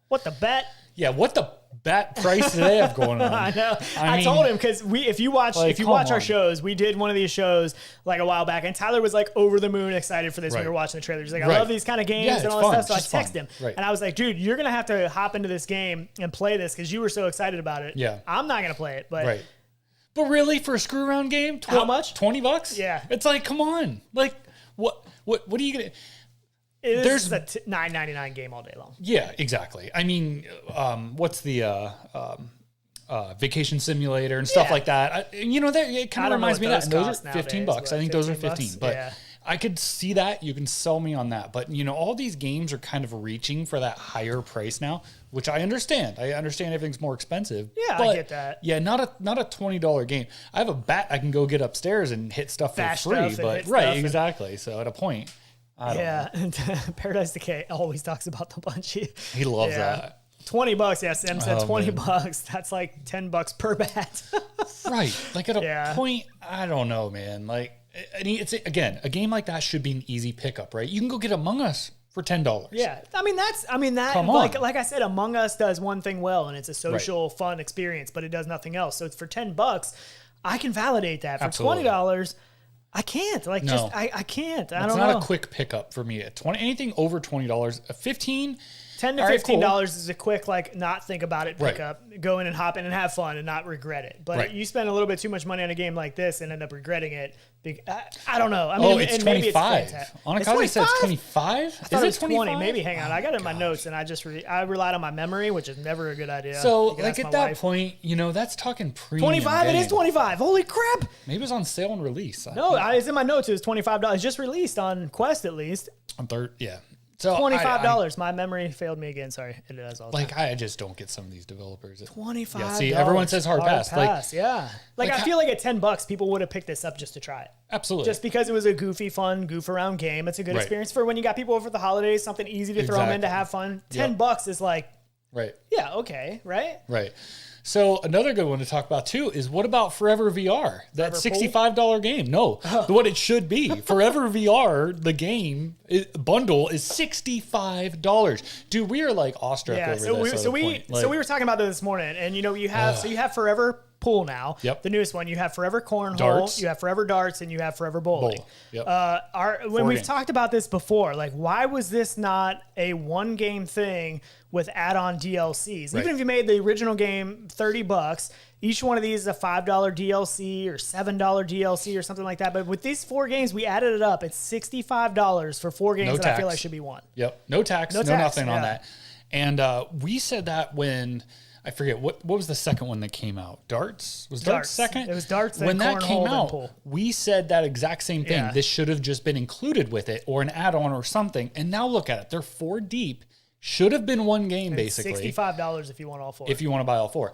What the bet? Yeah, what the bat price do they have going on? I know. I mean, told him because if you watch come our on. shows, we did one of these shows like a while back, and Tyler was like over the moon excited for this when Right. we were watching the trailers. He's like, I Right. love these kind of games Yeah, and it's all fun. that stuff. It's So I just texted him, fun. Right. and I was like, dude, you're gonna have to hop into this game and play this because you were so excited about it. Yeah. I'm not gonna play it, but Right. But really, for a screw around game, How much? $20? Yeah. It's like, come on. Like, what are you gonna? there's a $9.99 game all day long. Yeah, exactly. I mean, what's the vacation simulator and stuff Yeah. like that? It kind I of don't know reminds me what of that. And those those are cost $15. nowadays, I think those are 15 15. bucks? But Yeah. I could see that. You can sell me on that. But all these games are kind of reaching for that higher price now, which I understand. I understand everything's more expensive. Yeah, I but get that. Yeah, not a $20 game. I have a bat I can go get upstairs and hit stuff for Bash free. stuff and But hit right, stuff and- exactly. So at a point, I don't know. Yeah, and Paradise Decay always talks about the Bungie. He loves that. $20. Yeah, Sam said Oh, $20. That's like $10 per bat. Right. Like at a Yeah. point, I don't know, man. Like, it's again, a game like that should be an easy pickup, right? You can go get Among Us for $10. Yeah, I mean that Come on. like I said, Among Us does one thing well, and it's a social fun experience, but it does nothing else. So for $10, I can validate that. For Absolutely. $20, I can't. Like No. I can't. I It's don't not know. a quick pickup for me. At anything over $20, a 15. $10 to All right, $15 is a quick, like, not think about it Right. pickup. Go in and hop in and have fun and not regret it. But Right. you spend a little bit too much money on a game like this and end up regretting it. I don't know. I mean, Oh, it's and maybe 25. fantastic. Anakaze said it's 25. I thought it was 20. 25? Maybe. Hang on. I got it in my notes, and I relied on my memory, which is never a good idea. So, You can like ask at my that wife. point, that's talking premium. 25. It is game. 25. Holy crap! Maybe it was on sale and release. No, it's in my notes. It was $25. Just released on Quest, at least. On third, yeah. So $25. My memory failed me again. Sorry, it does all the time. Like I just don't get some of these developers. $25. Yeah, see, everyone says hard pass. Like, yeah. Like I how- feel like at $10, people would have picked this up just to try it. absolutely. Just because it was a goofy, fun, goof around game. It's a good Right. experience for when you got people over the holidays, something easy to throw them in to Exactly. have fun. Yep. $10 is like, right. yeah, okay, right? Right. So another good one to talk about too is what about Forever VR? That $65 game. No, what it should be. Forever VR, the game bundle is $65. Dude, we are like awestruck over this. So we were talking about this morning, and you have Forever Pool now. Yep. The newest one. You have Forever Cornhole, Darts. you have Forever Darts, and you have Forever Bowling. Yep. When we've games. talked about this before, like why was this not a one game thing with add-on DLCs? Right. Even if you made the original game $30, each one of these is a $5 DLC or $7 DLC or something like that. But with these 4 games, we added it up. It's $65 for 4 games No that I feel tax. like should be one. Yep. No tax. No tax, nothing on yeah. that. And we said that when I forget what was the second one that came out. Darts was Darts second. It was Darts. When then that came Cornhole, then out, Pool. we said that exact same thing. Yeah. This should have just been included with it or an add-on or something. And now look at it. They're 4 deep. Should have been one game, basically. $65 if you want all 4. If you want to buy all 4.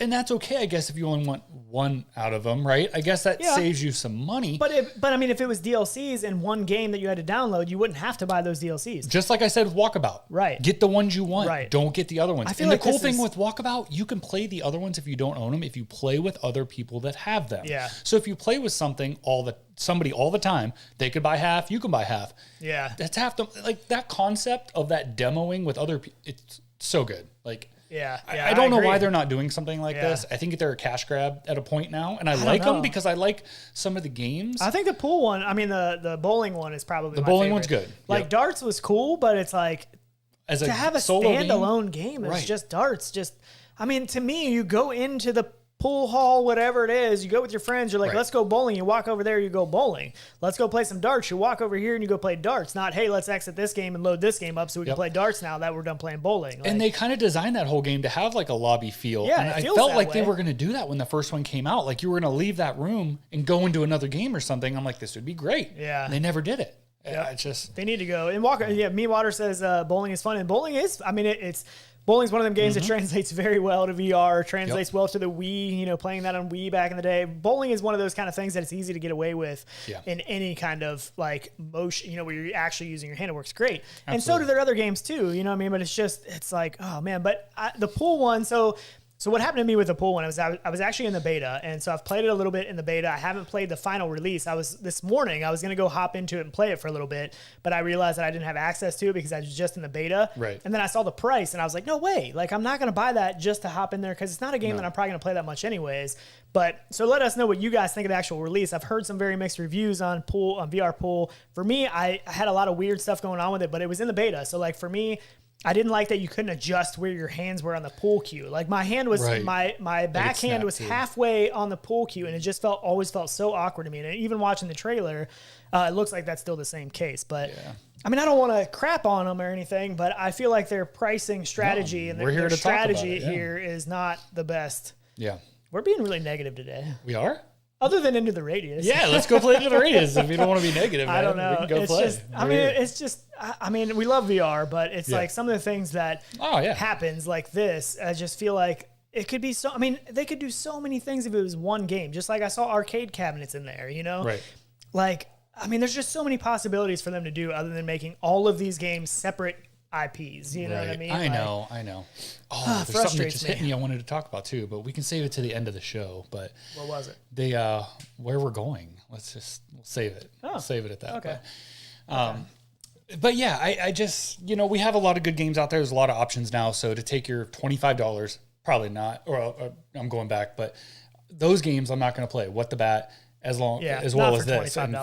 And that's okay, I guess, if you only want one out of them, right? I guess that saves you some money. But I mean, if it was DLCs and one game that you had to download, you wouldn't have to buy those DLCs. Just like I said with Walkabout. Right. Get the ones you want. Right. Don't get the other ones. I feel And like the cool this thing is- with Walkabout, you can play the other ones if you don't own them, if you play with other people that have them. Yeah. So if you play with somebody all the time, they could buy half, you can buy half. Yeah. That's half the, like that concept of that demoing with other people, it's so good. Like, Yeah. I don't know agree. why they're not doing something like Yeah. this. I think they're a cash grab at a point now, and I don't like them know. because I like some of the games. I think the pool one, I mean, the bowling one is probably The my bowling favorite. one's good. Like Yep. darts was cool, but it's like As to have a solo standalone game, it's Right. just darts. I mean, to me, you go into the pool hall, whatever it is. You go with your friends. You're like, Right. let's go bowling. You walk over there, you go bowling. Let's go play some darts. You walk over here and you go play darts. Not, hey, let's exit this game and load this game up so we can play darts now that we're done playing bowling. Like, and they kind of designed that whole game to have like a lobby feel. Yeah, and it I feels felt that like they way. were going to do that when the first one came out. Like you were going to leave that room and go into another game or something. I'm like, this would be great. Yeah. And they never did it. Yeah. It's just, they need to go. And Walker, Me Water says bowling is fun. And bowling is, it's bowling's one of them games that translates very well to VR, translates well to the Wii, playing that on Wii back in the day. Bowling is one of those kind of things that it's easy to get away with in any kind of like motion, where you're actually using your hand. It works great. Absolutely. And so do their other games too, But it's like, oh man, but the pool one, so what happened to me with the pool one, I was actually in the beta, and so I've played it a little bit in the beta. I haven't played the final release. This morning, I was going to go hop into it and play it for a little bit, but I realized that I didn't have access to it because I was just in the beta. Right. And then I saw the price, and I was like, no way. Like, I'm not going to buy that just to hop in there because it's not a game that I'm probably going to play that much anyways. But so let us know what you guys think of the actual release. I've heard some very mixed reviews on VR Pool. For me, I had a lot of weird stuff going on with it, but it was in the beta. So like for me, I didn't like that you couldn't adjust where your hands were on the pool cue. Like my hand was, my backhand was halfway on the pool cue, and it just always felt so awkward to me. And even watching the trailer, it looks like that's still the same case. But I don't want to crap on them or anything, but I feel like their pricing strategy and their strategy here is not the best. Yeah. We're being really negative today. We are? Other than Into the Radius. Yeah, let's go play Into the Radius. If you don't want to be negative, I don't know. We can go play. We love VR, but it's like some of the things that happens like this, I just feel like it could be so, they could do so many things if it was one game. Just like I saw arcade cabinets in there, Right. Like, there's just so many possibilities for them to do other than making all of these games separate IPs, you know what I mean? I know. Oh, there's something that just hit me I wanted to talk about too, but we can save it to the end of the show. But what was it? Where we're going. We'll save it. Oh, we'll save it at that. Okay. But yeah, I just, we have a lot of good games out there. There's a lot of options now. So to take your $25, probably not, or I'm going back, but those games I'm not going to play. What the Bat, as well as this. And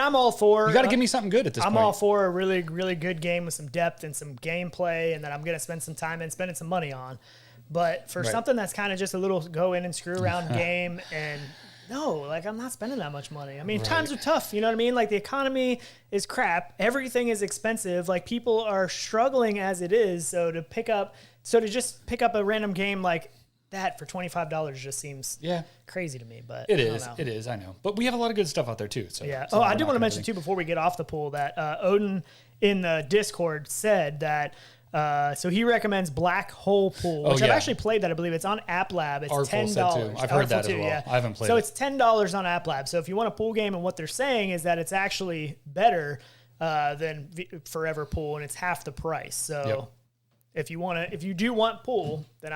I'm all for. You got to give me something good at this point. I'm all for a really, really good game with some depth and some gameplay, and that I'm going to spend some time and spending some money on. But for something that's kind of just a little go in and screw around game, and I'm not spending that much money. Times are tough. You know what I mean? Like the economy is crap. Everything is expensive. Like people are struggling as it is. So to just pick up a random game like that for $25 just seems crazy to me. But it is. I know. But we have a lot of good stuff out there too. So yeah. Oh, I do want to mention too before we get off the pool that Odin in the Discord said that. So he recommends Black Hole Pool, which I've actually played that. I believe it's on App Lab. It's $10. I've heard that as well. Yeah. I haven't played it. So it's $10 on App Lab. So if you want a pool game, and what they're saying is that it's actually better than Forever Pool, and it's half the price. So if you do want pool, then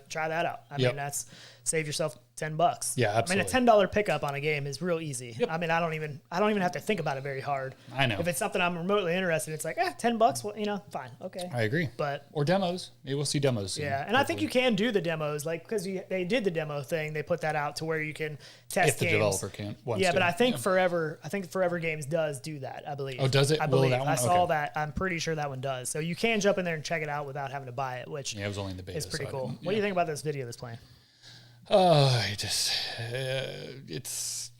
try that out. That's save yourself $10. Yeah, absolutely. A $10 pickup on a game is real easy. Yep. I don't even have to think about it very hard. I know. If it's something I'm remotely interested in, it's like, $10. Well, fine. Okay. I agree. Or demos. Maybe we'll see demos soon. Yeah. And hopefully. I think you can do the demos, like, because they did the demo thing. They put that out to where you can test games. If the developer can't. But I think Forever Games does do that, I believe. Oh, does it? I believe. I saw that. I'm pretty sure that one does. So you can jump in there and check it out without having to buy it, which it was only in the beta, is pretty cool. What do you think about this video that's playing? It's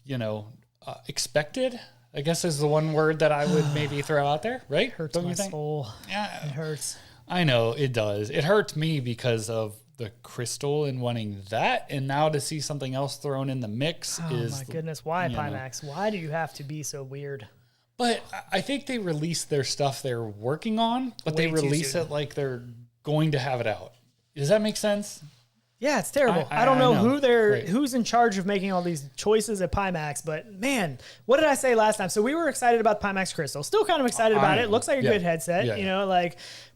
expected, I guess, is the one word that I would maybe throw out there, right? Hurts my soul. Yeah. It hurts. I know it does. It hurts me because of the crystal and wanting that, and now to see something else thrown in the mix is... Oh my goodness, why, Pimax? Why do you have to be so weird? But I think they release their stuff they're working on, but they release it like they're going to have it out. Does that make sense? Yeah, it's terrible. I don't know who's in charge of making all these choices at Pimax, but man, what did I say last time? So we were excited about Pimax Crystal. Still kind of excited about it. Looks like a good headset,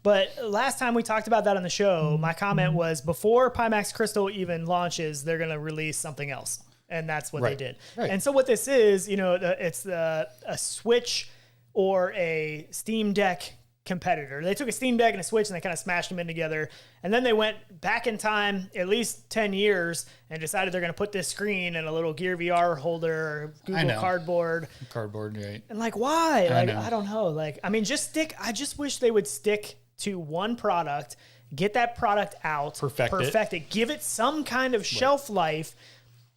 but last time we talked about that on the show, my comment was before Pimax Crystal even launches, they're going to release something else. And that's what they did. Right. And so what this is, it's a Switch or a Steam Deck competitor. They took a Steam Deck and a Switch and they kind of smashed them in together. And then they went back in time at least 10 years and decided they're going to put this screen in a little Gear VR holder or Google Cardboard. Cardboard, right. And why? I don't know. I just wish they would stick to one product get that product out, perfect it, give it some kind of shelf life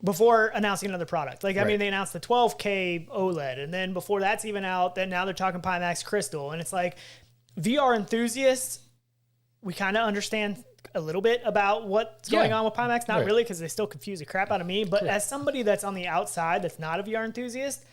before announcing another product. Like, I mean, they announced the 12K OLED, and then before that's even out, then now they're talking Pimax Crystal. And it's like, VR enthusiasts, we kind of understand a little bit about what's going on with Pimax. Not really, because they still confuse the crap out of me. But as somebody that's on the outside that's not a VR enthusiast,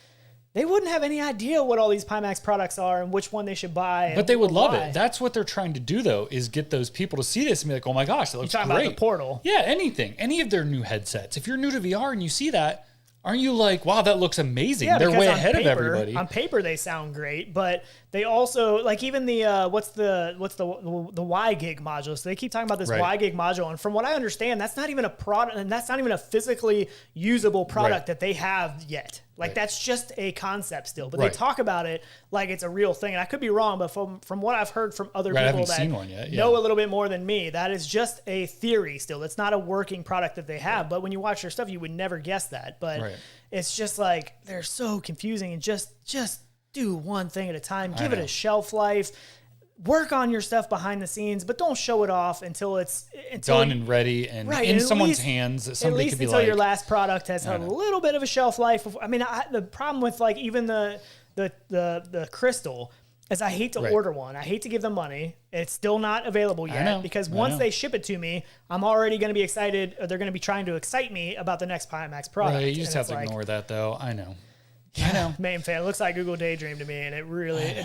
they wouldn't have any idea what all these Pimax products are and which one they should buy. But they would love it. That's what they're trying to do, though, is get those people to see this and be like, oh my gosh, that looks great. You're talking about the Portal. Yeah, anything. Any of their new headsets. If you're new to VR and you see that, aren't you like, wow, that looks amazing? They're way ahead of everybody. On paper, they sound great, but they also, like, even the what's the Y gig module? So they keep talking about this Y gig module, and from what I understand, that's not even a product, and that's not even a physically usable product that they have yet. Like, that's just a concept still, but they talk about it like it's a real thing. And I could be wrong, but from what I've heard from other people that know a little bit more than me, that is just a theory still. It's not a working product that they have. But when you watch their stuff, you would never guess that. But it's just like, they're so confusing, and just do one thing at a time. Give it a shelf life. Work on your stuff behind the scenes, but don't show it off until it's done and ready and in someone's hands. That somebody could be until your last product has a little bit of a shelf life. I mean, the problem with, like, even the Crystal is I hate to order one. I hate to give them money. It's still not available yet, because once they ship it to me, I'm already going to be excited. Or they're going to be trying to excite me about the next Pimax product. Right, you just have to ignore that, though. I know. Main fan. It looks like Google Daydream to me, and it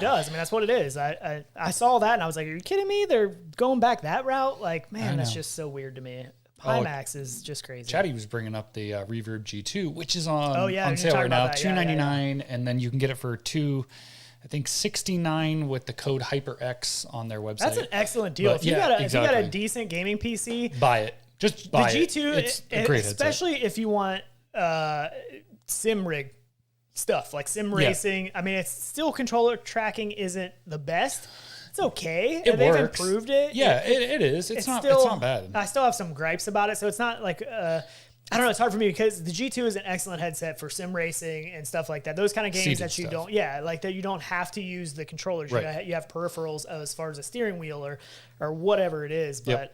does. I mean, that's what it is. I saw that, and I was like, are you kidding me? They're going back that route? Like, man, that's just so weird to me. Pimax is just crazy. Chatty was bringing up the Reverb G2, which is on sale right now, $299, and then you can get it for $69 with the code HyperX on their website. That's an excellent deal. If you got a decent gaming PC, buy it. Just buy it. The G2, it's a great especially headset. If you want sim rig stuff like sim racing. I mean, it's still, controller tracking isn't the best. It's okay. They've improved it. Yeah, it is. It's not bad. I still have some gripes about it, so it's not like I don't know. It's hard for me because the G2 is an excellent headset for sim racing and stuff like that. Those kind of games that you don't, like that you don't have to use the controllers. Right. You have peripherals as far as a steering wheel or whatever it is. But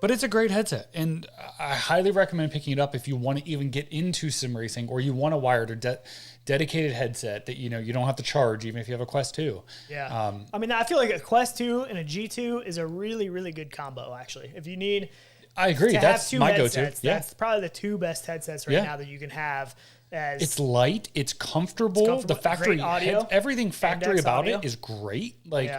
but it's a great headset, and I highly recommend picking it up if you want to even get into sim racing, or you want a wired or dedicated headset that you don't have to charge, even if you have a Quest 2. Yeah. I mean, I feel like a Quest 2 and a G2 is a really, really good combo, actually. If you need... I agree. That's my go-to. That's probably the two best headsets now that you can have. It's light. It's comfortable. The factory audio. Everything factory about it is great. Like...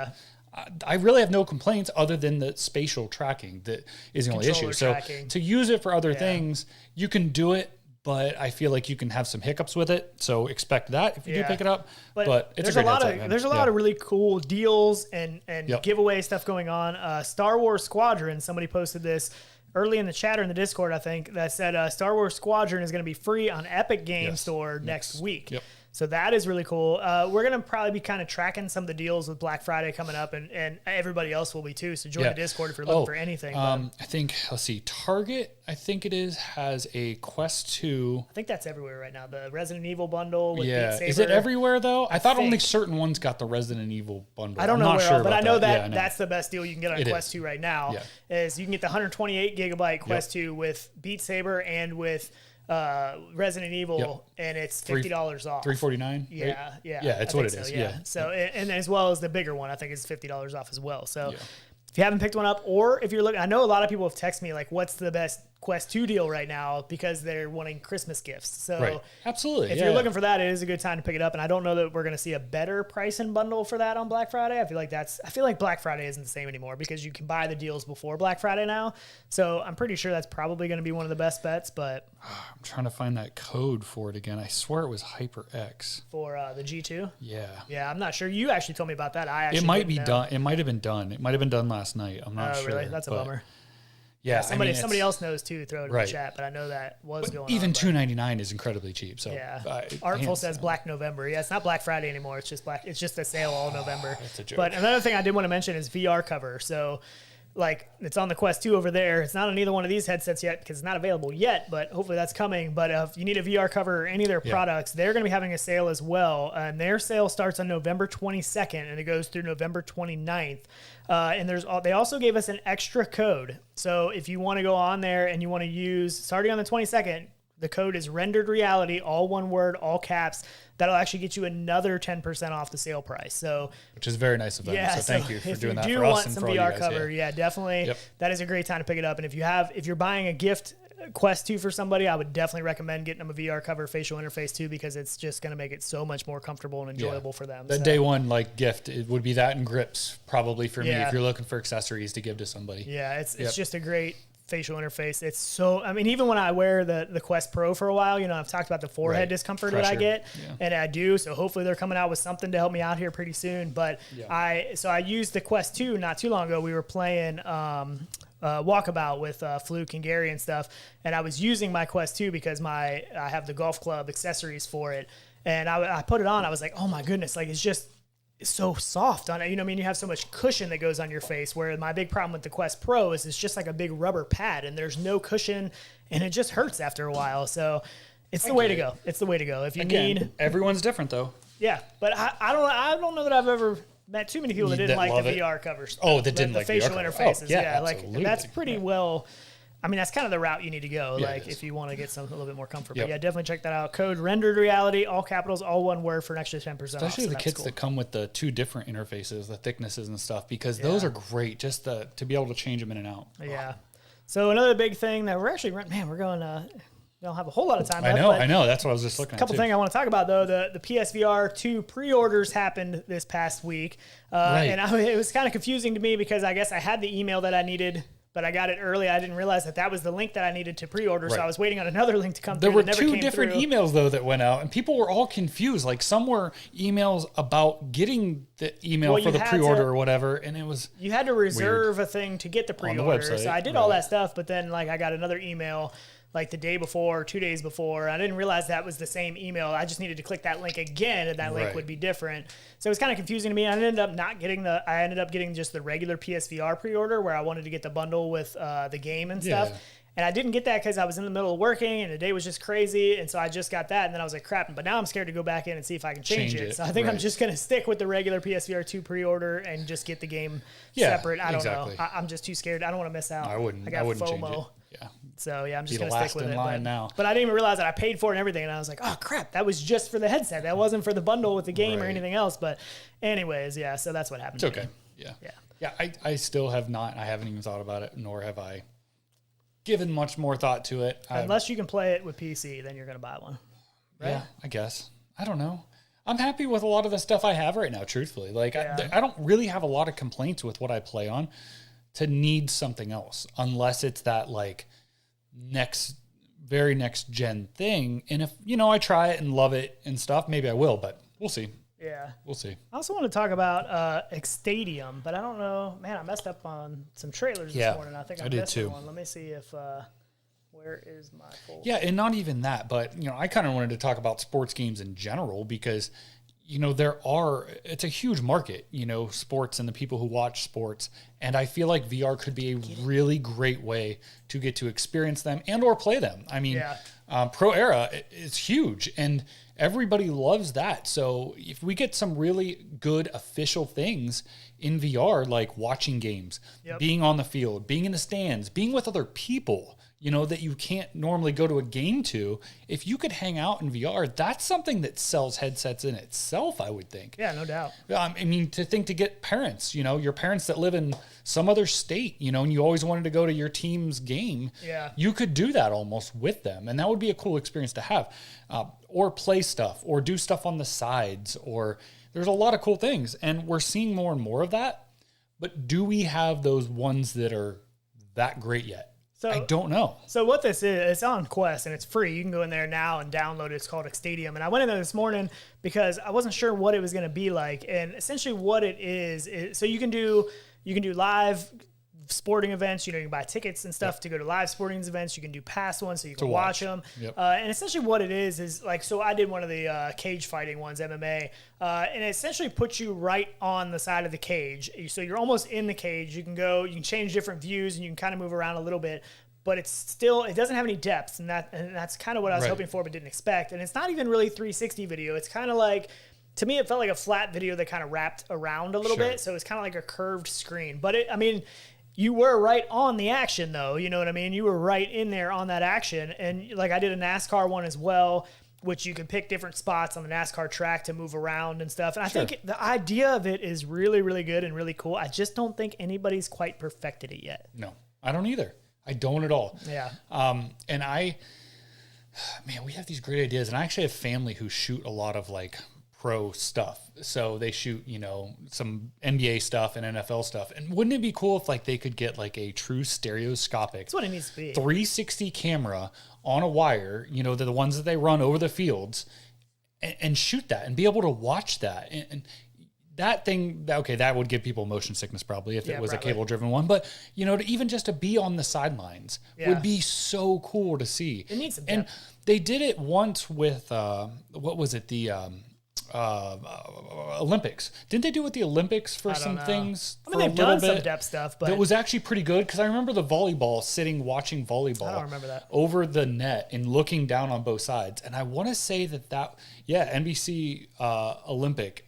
I really have no complaints other than the spatial tracking that is the only issue. So to use it for other things, you can do it, but I feel like you can have some hiccups with it. So expect that if you do pick it up. But it's a lot of really cool deals and giveaway stuff going on. Star Wars Squadron, somebody posted this early in the chat or in the Discord, I think, that said Star Wars Squadron is going to be free on Epic Game Store next week. Yep. So that is really cool. We're going to probably be kind of tracking some of the deals with Black Friday coming up, and everybody else will be too. So join the Discord if you're looking for anything. I think, let's see, Target, I think it is, has a Quest 2. I think that's everywhere right now. The Resident Evil bundle with Beat Saber. Is it everywhere, though? I thought only certain ones got the Resident Evil bundle. I don't know where, but I know that that's the best deal you can get on Quest 2 right now, is you can get the 128 gigabyte Quest 2 with Beat Saber and with... Resident Evil, and it's $50 off. $349. Yeah, it's what it is. So, and as well as the bigger one, I think it's $50 off as well. So, if you haven't picked one up, or if you're looking, I know a lot of people have texted me like, "What's the best Quest 2 deal right now?" because they're wanting Christmas gifts. So, absolutely, if you're looking for that, it is a good time to pick it up. And I don't know that we're going to see a better price and bundle for that on Black Friday. I feel like Black Friday isn't the same anymore because you can buy the deals before Black Friday now. So I'm pretty sure that's probably going to be one of the best bets. But I'm trying to find that code for it again. I swear it was HyperX for the G2. Yeah, I'm not sure. You actually told me about that. It might be done. It might have been done. It might have been done last night. I'm not sure. Really? That's a bummer. Yeah, somebody else knows too. Throw it in the chat, but I know that was going on. Even $299 is incredibly cheap. So Artful says Black November. Yeah, it's not Black Friday anymore. It's just a sale all November. That's a joke. But another thing I did want to mention is VR cover. So like it's on the Quest 2 over there. It's not on either one of these headsets yet because it's not available yet, but hopefully that's coming. But if you need a VR cover or any of their products, they're going to be having a sale as well. And their sale starts on November 22nd and it goes through November 29th. And they also gave us an extra code. So if you want to go on there and you want to use, starting on the 22nd, the code is RenderedReality, all one word, all caps. That'll actually get you another 10% off the sale price. So, which is very nice of them. Yeah, so thank you for doing that for us. If you do want and some for all you VR guys. cover, definitely. That is a great time to pick it up. And if you're buying a gift Quest 2 for somebody, I would definitely recommend getting them a VR cover facial interface too, because it's just going to make it so much more comfortable and enjoyable for them. The day one gift, it would be that and grips probably for me if you're looking for accessories to give to somebody. Yeah, it's just a great facial interface. It's so, I mean, even when I wear the Quest Pro for a while, I've talked about the forehead discomfort that I get, and I do. So hopefully they're coming out with something to help me out here pretty soon. But I used the Quest 2 not too long ago. We were playing Walkabout with Fluke and Gary and stuff, and I was using my Quest 2 because I have the golf club accessories for it, and I put it on. I was like, oh my goodness, like it's so soft on it. You have so much cushion that goes on your face, where my big problem with the Quest Pro is it's just like a big rubber pad and there's no cushion and it just hurts after a while. So it's the way to go. It's the way to go. If you need, everyone's different though. Yeah. But I don't know that I've ever met too many people that didn't like the VR covers. Oh, that didn't like the facial interfaces. Oh, like that's pretty well. I mean, that's kind of the route you need to go. If you want to get something a little bit more comfortable. But definitely check that out. Code RenderedReality, all capitals, all one word, for an extra 10% off. Especially the kits that come with the two different interfaces, the thicknesses and stuff, because those are great just to be able to change them in and out. Yeah. So another big thing that we're going we don't have a whole lot of time left. I know. That's what I was just looking at. A couple things I want to talk about, though. The PSVR 2 pre-orders happened this past week. And it was kind of confusing to me because I guess I had the email that I needed, but I got it early. I didn't realize that was the link that I needed to pre-order, so I was waiting on another link to come through. There were two different emails, though, that went out, and people were all confused. Like, some were emails about getting the email for the pre-order or whatever, and it was you had to reserve a thing to get the pre-order. So I did all that stuff, but then I got another email the day before, 2 days before. I didn't realize that was the same email. I just needed to click that link again, and that link would be different. So it was kind of confusing to me. I ended up getting just the regular PSVR pre-order, where I wanted to get the bundle with the game and stuff. And I didn't get that because I was in the middle of working and the day was just crazy. And so I just got that. And then I was like, crap. But now I'm scared to go back in and see if I can change it. So I think I'm just going to stick with the regular PSVR 2 pre-order and just get the game separate. I don't know. I'm just too scared. I don't want to miss out. I wouldn't FOMO. Change it. Yeah. So I'm just going to stick with it. Now. But I didn't even realize that I paid for it and everything. And I was like, oh crap, that was just for the headset. That wasn't for the bundle with the game or anything else. But anyways, so that's what happened. It's okay. Yeah. I still have not. I haven't even thought about it, nor have I given much more thought to it. Unless you can play it with PC, then you're going to buy one. Right? Yeah, I guess. I don't know. I'm happy with a lot of the stuff I have right now, truthfully. I don't really have a lot of complaints with what I play on to need something else, unless it's that very next gen thing. And if, I try it and love it and stuff, maybe I will, but we'll see. Yeah. We'll see. I also want to talk about Xstadium, but I don't know. Man, I messed up on some trailers this morning. I think I missed one. Let me see if where is my folder? Yeah, and not even that, but I kind of wanted to talk about sports games in general because it's a huge market, sports and the people who watch sports. And I feel like VR could be a really great way to get to experience them and or play them. I mean, Pro Era is huge and everybody loves that. So if we get some really good official things in VR, like watching games, being on the field, being in the stands, being with other people, that you can't normally go to a game to, if you could hang out in VR, that's something that sells headsets in itself, I would think. Yeah, no doubt. I mean, to get parents, your parents that live in some other state, and you always wanted to go to your team's game, you could do that almost with them. And that would be a cool experience to have. Or play stuff, or do stuff on the sides, or there's a lot of cool things. And we're seeing more and more of that. But do we have those ones that are that great yet? So, I don't know. So what this is, it's on Quest and it's free. You can go in there now and download it. It's called Xstadium. And I went in there this morning because I wasn't sure what it was going to be like. And essentially what it is so you can do live sporting events. You know, you can buy tickets and stuff to go to live sporting events. You can do past ones so you can watch them. Yep. And essentially what it is like, so I did one of the cage fighting ones, MMA, and it essentially puts you right on the side of the cage. So you're almost in the cage. You can change different views and you can kind of move around a little bit. But it doesn't have any depth, and that's kind of what I was hoping for but didn't expect. And it's not even really 360 video. It's kind of like, to me, it felt like a flat video that kind of wrapped around a little bit. So it's kind of like a curved screen. But you were right on the action, though. You know what I mean? You were right in there on that action. And like I did a NASCAR one as well, which you can pick different spots on the NASCAR track to move around and stuff. And I think the idea of it is really, really good and really cool. I just don't think anybody's quite perfected it yet. No, I don't either. I don't at all. Yeah. And we have these great ideas. And I actually have family who shoot a lot of like pro stuff. So they shoot, some NBA stuff and NFL stuff. And wouldn't it be cool if like they could get like a true stereoscopic, that's what it needs to be, 360 camera on a wire, the ones that they run over the fields and shoot that and be able to watch that. And that thing, that would give people motion sickness probably if it was a cable-driven one. But, even just to be on the sidelines would be so cool to see. It needs some depth. And they did it once with, what was it, the Olympics. Didn't they do it with the Olympics for some things? They've done some depth stuff, but it was actually pretty good because I remember the volleyball, watching volleyball. I don't remember that. Over the net and looking down on both sides. And I want to say NBC Olympic.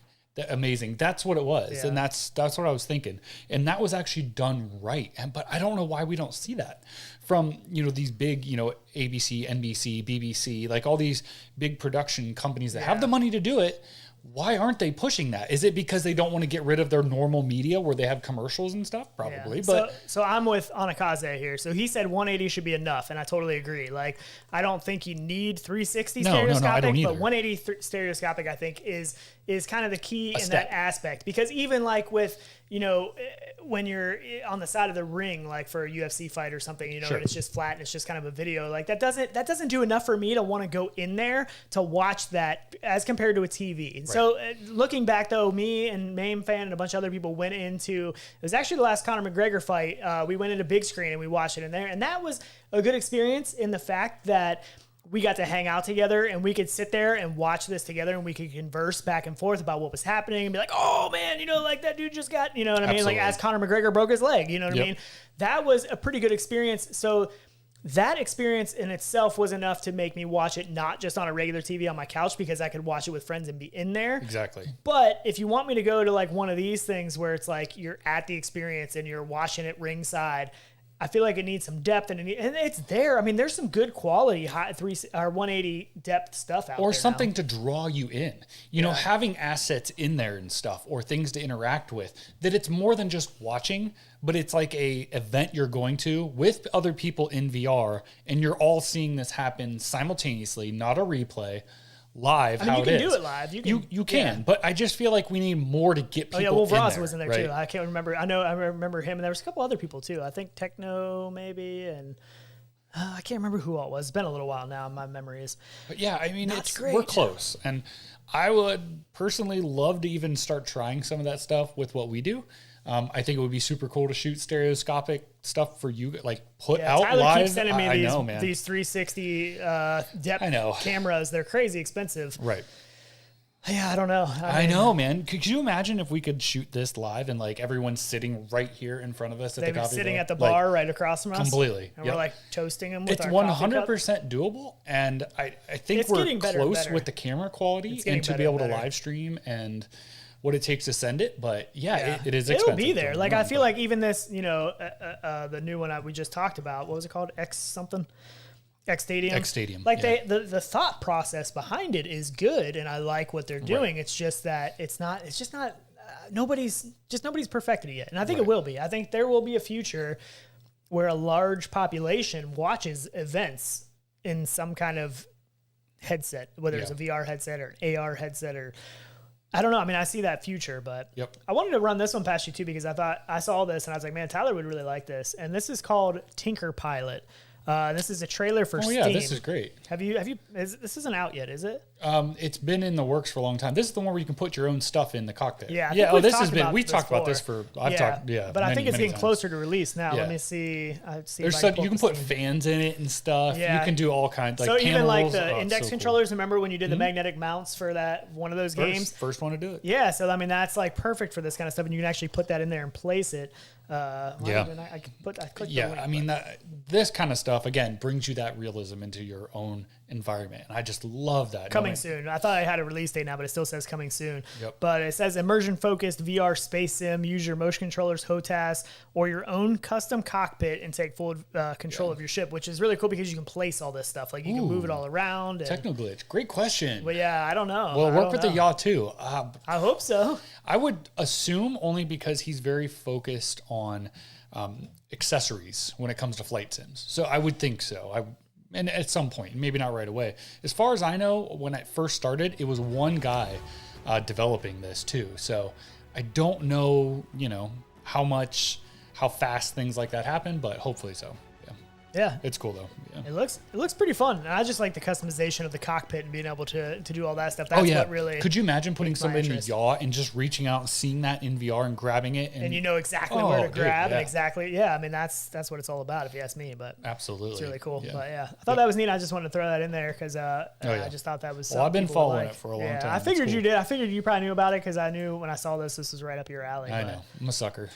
Amazing. That's what it was. Yeah. And that's what I was thinking. And that was actually done right. But I don't know why we don't see that from, these big, ABC, NBC, BBC, like all these big production companies that have the money to do it. Why aren't they pushing that? Is it because they don't want to get rid of their normal media where they have commercials and stuff? Probably. Yeah. But so I'm with Anakaze here. So he said 180 should be enough, and I totally agree. Like, I don't think you need 360 stereoscopic, I don't either. But 180 stereoscopic, I think, is kind of the key in that aspect. Because even like with, when you're on the side of the ring, like for a UFC fight or something, and it's just flat and it's just kind of a video, like that doesn't do enough for me to want to go in there to watch that as compared to a TV. And so looking back though, me and Mame Fan and a bunch of other people went into, it was actually the last Conor McGregor fight. We went into big screen and we watched it in there. And that was a good experience in the fact that we got to hang out together and we could sit there and watch this together and we could converse back and forth about what was happening and be like, oh man, like that dude just got, you know what I mean? Like as Conor McGregor broke his leg, you know what I mean? That was a pretty good experience. So that experience in itself was enough to make me watch it, not just on a regular TV on my couch, because I could watch it with friends and be in there. Exactly. But if you want me to go to like one of these things where it's like you're at the experience and you're watching it ringside, I feel like it needs some depth, and it's there. I mean, there's some good quality 180 depth stuff out there. Or something to draw you in. Having assets in there and stuff, or things to interact with, that it's more than just watching, but it's like a event you're going to with other people in VR, and you're all seeing this happen simultaneously, not a replay. Live, I mean, you can do it live. You can, but I just feel like we need more to get people. Wolf Ross was in there too. I can't remember. I remember him, and there was a couple other people too. I think Techno maybe, and I can't remember who all it was. It's been a little while now. My memory is. But yeah, I mean, great. We're close, and I would personally love to even start trying some of that stuff with what we do. I think it would be super cool to shoot stereoscopic stuff for you, like put out Tyler live. Keeps sending me these 360 depth cameras. They're crazy expensive. Right. Yeah, I don't know. I know, man. Could you imagine if we could shoot this live and like everyone's sitting right here in front of us at the coffee sitting bar? at the bar right across from us? Completely. And we're like toasting them with it's our 100% doable, and I think we're close with the camera quality and to be able to live stream and what it takes to send it. But it is expensive. It'll be there. Like I feel like even this, the new one we just talked about, what was it called? Xstadium. Xstadium. Like the thought process behind it is good, and I like what they're doing. It's just that nobody's perfected it yet, and I think it will be. I think there will be a future where a large population watches events in some kind of headset, whether it's a VR headset or an AR headset or. I don't know. I mean, I see that future, but I wanted to run this one past you too, because I thought I saw this and I was like, man, Tyler would really like this. And this is called Tinker Pilot. This is a trailer for Steam. Oh yeah, this is great. This isn't out yet, is it? It's been in the works for a long time. This is the one where you can put your own stuff in the cockpit. Yeah. Yeah. Oh, this has been. We've talked about this for. I've talked. Yeah. But I think it's getting times. closer to release now. Yeah. Let me see. There's stuff you can put fans in it and stuff. Yeah. You can do all kinds. Like so panels. even like the index so controllers. Cool. Remember when you did the magnetic mounts for one of those games? First one to do it. Yeah. So I mean that's like perfect for this kind of stuff, and you can actually put that in there and place it. I clicked yeah, the link, I mean, this kind of stuff, again, brings you that realism into your own environment. And I just love that. Coming soon. I thought I had a release date now, but it still says coming soon. Yep. But it says immersion-focused VR space sim, use your motion controllers, HOTAS, or your own custom cockpit and take full control of your ship, which is really cool because you can place all this stuff. Like, you can move it all around. Technoglitch. Great question. But yeah, I don't know. Well, work with the yacht, too. I hope so. I would assume only because he's very focused on accessories when it comes to flight sims. So I would think so. And at some point, maybe not right away. As far as I know, when I first started, it was one guy developing this too. So I don't know, how fast things like that happen, but hopefully so. Yeah. It's cool though. Yeah. It looks pretty fun. And I just like the customization of the cockpit and being able to do all that stuff. That's what really. Could you imagine putting somebody in the yacht and just reaching out and seeing that in VR and grabbing it? And you know exactly where to grab and exactly. Yeah. I mean, that's what it's all about if you ask me, but absolutely. It's really cool. Yeah. But yeah, I thought that was neat. I just wanted to throw that in there because I just thought that was something. Well, I've been following it for a long time. I figured you did. I figured you probably knew about it because I knew when I saw this was right up your alley. I know. I'm a sucker.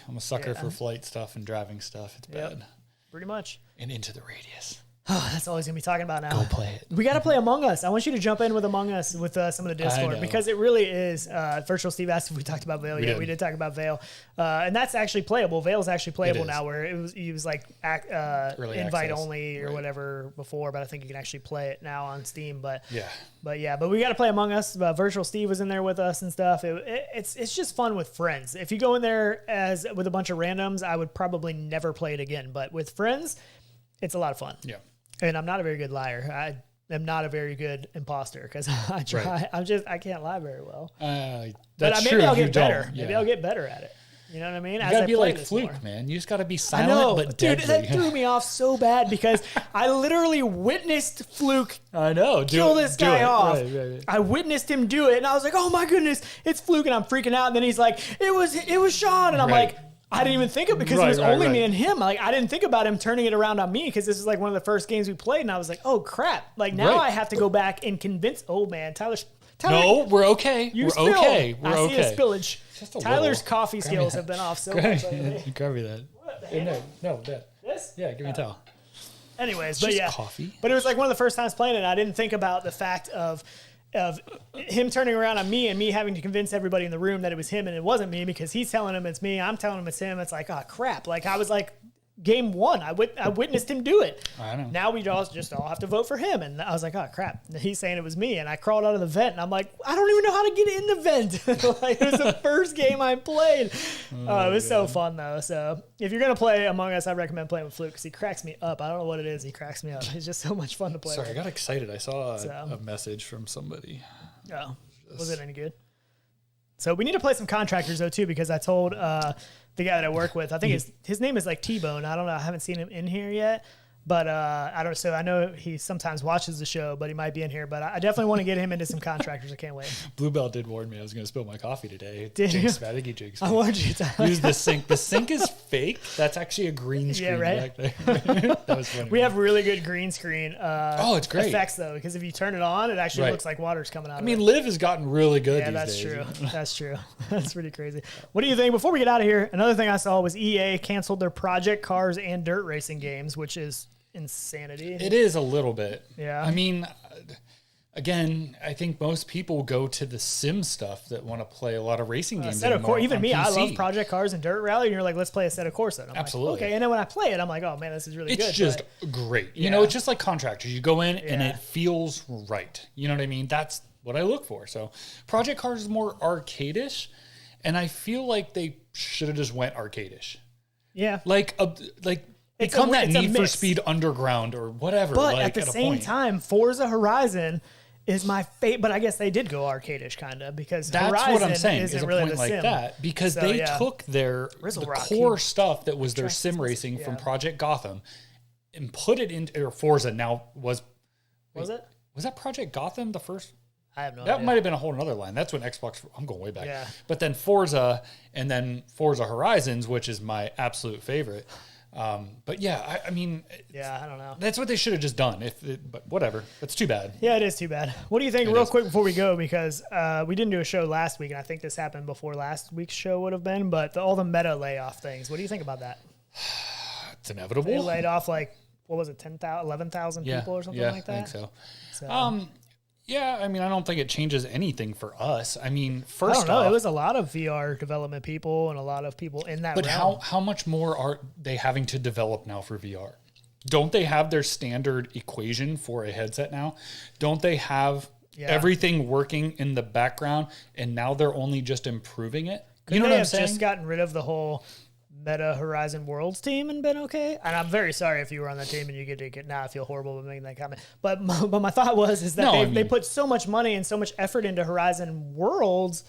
For flight stuff and driving stuff. It's bad. Pretty much. And Into the Radius. Oh, that's all he's going to be talking about now. Go play it. We got to play Among Us. I want you to jump in with Among Us with some of the Discord because it really is. Virtual Steve asked if we talked about Vail. We did talk about Vail. And that's actually playable. Vail's actually playable now where he was like invite only or whatever before, but I think you can actually play it now on Steam. But we got to play Among Us. Virtual Steve was in there with us and stuff. It's just fun with friends. If you go in there with a bunch of randoms, I would probably never play it again. But with friends, it's a lot of fun. Yeah. And I'm not a very good liar. I am not a very good imposter because I try. Right. I can't lie very well. That's maybe true. I'll get better. Yeah. Maybe I'll get better at it. You know what I mean? You gotta be like Fluke, man. You just gotta be silent but deadly. Dude, that threw me off so bad because I literally witnessed Fluke kill this guy off. Right. I witnessed him do it, and I was like, "Oh my goodness, it's Fluke!" And I'm freaking out. And then he's like, "It was Sean," and I'm like. I didn't even think of it because it was only me and him. Like I didn't think about him turning it around on me because this is like one of the first games we played, and I was like, "Oh crap!" Like now I have to go back and convince. Oh man, Tyler. No, we're okay. We're okay. We're okay. I see a spillage. Tyler's coffee skills have been off so much lately. Grab me that. No, that. This? Yeah, give me a towel. Anyways, but yeah, coffee. But it was like one of the first times playing it. I didn't think about the fact of him turning around on me and me having to convince everybody in the room that it was him and it wasn't me because he's telling him it's me. I'm telling him it's him. It's like, oh crap. Like I was like game one. I witnessed him do it. I know. Now we just all have to vote for him. And I was like, oh crap. And he's saying it was me. And I crawled out of the vent and I'm like, I don't even know how to get in the vent. Like it was the first game I played. It was so fun though. So if you're going to play Among Us, I recommend playing with Fluke because he cracks me up. I don't know what it is. He cracks me up. He's just so much fun to play with. I got excited. I saw a message from somebody. Oh, was it any good? So we need to play some contractors though too because I told the guy that I work with, I think his name is like T-Bone. I don't know. I haven't seen him in here yet, but I don't. So I know he sometimes watches the show, but he might be in here. But I definitely want to get him into some contractors. I can't wait. Bluebell did warn me I was going to spill my coffee today. Did you? I think he jinxed me. I warned you. Use the sink. The sink is fake. That's actually a green screen back there. That was funny. We have really good green screen. It's great effects though, because if you turn it on, it actually looks like water's coming out. I mean, Liv has gotten really good. Yeah, these days. True. That's true. That's pretty crazy. What do you think? Before we get out of here, another thing I saw was EA canceled their Project Cars and dirt racing games, which is insanity. It is a little bit. Yeah. I mean, again, I think most people go to the sim stuff that want to play a lot of racing games. Even me, I love Project Cars and Dirt Rally. And you're like, let's play Assetto Corsa. Absolutely. Like, okay. And then when I play it, I'm like, oh man, this is really good. It's just great. You know, it's just like Contractors. You go in and it feels right. You know what I mean? That's what I look for. So Project Cars is more arcade-ish, and I feel like they should have just went arcade-ish. Yeah. Become that Need for Speed Underground or whatever. But at the same time, Forza Horizon is my favorite. But I guess they did go arcade-ish kind of because that's Horizon what I'm saying. isn't is a really point the like sim. that because they took the core stuff that was their sim racing from Project Gotham and put it into, or Forza now was it? Was that Project Gotham the first? I have no idea. That might have been a whole other line. That's when Xbox, I'm going way back. Yeah. But then Forza, and then Forza Horizons, which is my absolute favorite. But yeah, I mean, yeah, I don't know. That's what they should have just done. But whatever, it's too bad. Yeah, it is too bad. What do you think, real quick before we go? Because we didn't do a show last week, and I think this happened before last week's show would have been. But all the Meta layoff things. What do you think about that? It's inevitable. They laid off like, what was it, 10,000, 11,000 people or something like that? I think so. Yeah, I mean, I don't think it changes anything for us. I mean, first I don't know. It was a lot of VR development people and a lot of people in that realm. But how much more are they having to develop now for VR? Don't they have their standard equation for a headset now? Don't they have everything working in the background, and now they're only just improving it? You know what I'm saying? Just gotten rid of the whole Meta Horizon Worlds team and been okay. And I'm very sorry if you were on that team and you get to get, now I feel horrible about making that comment. But my thought is that they put so much money and so much effort into Horizon Worlds.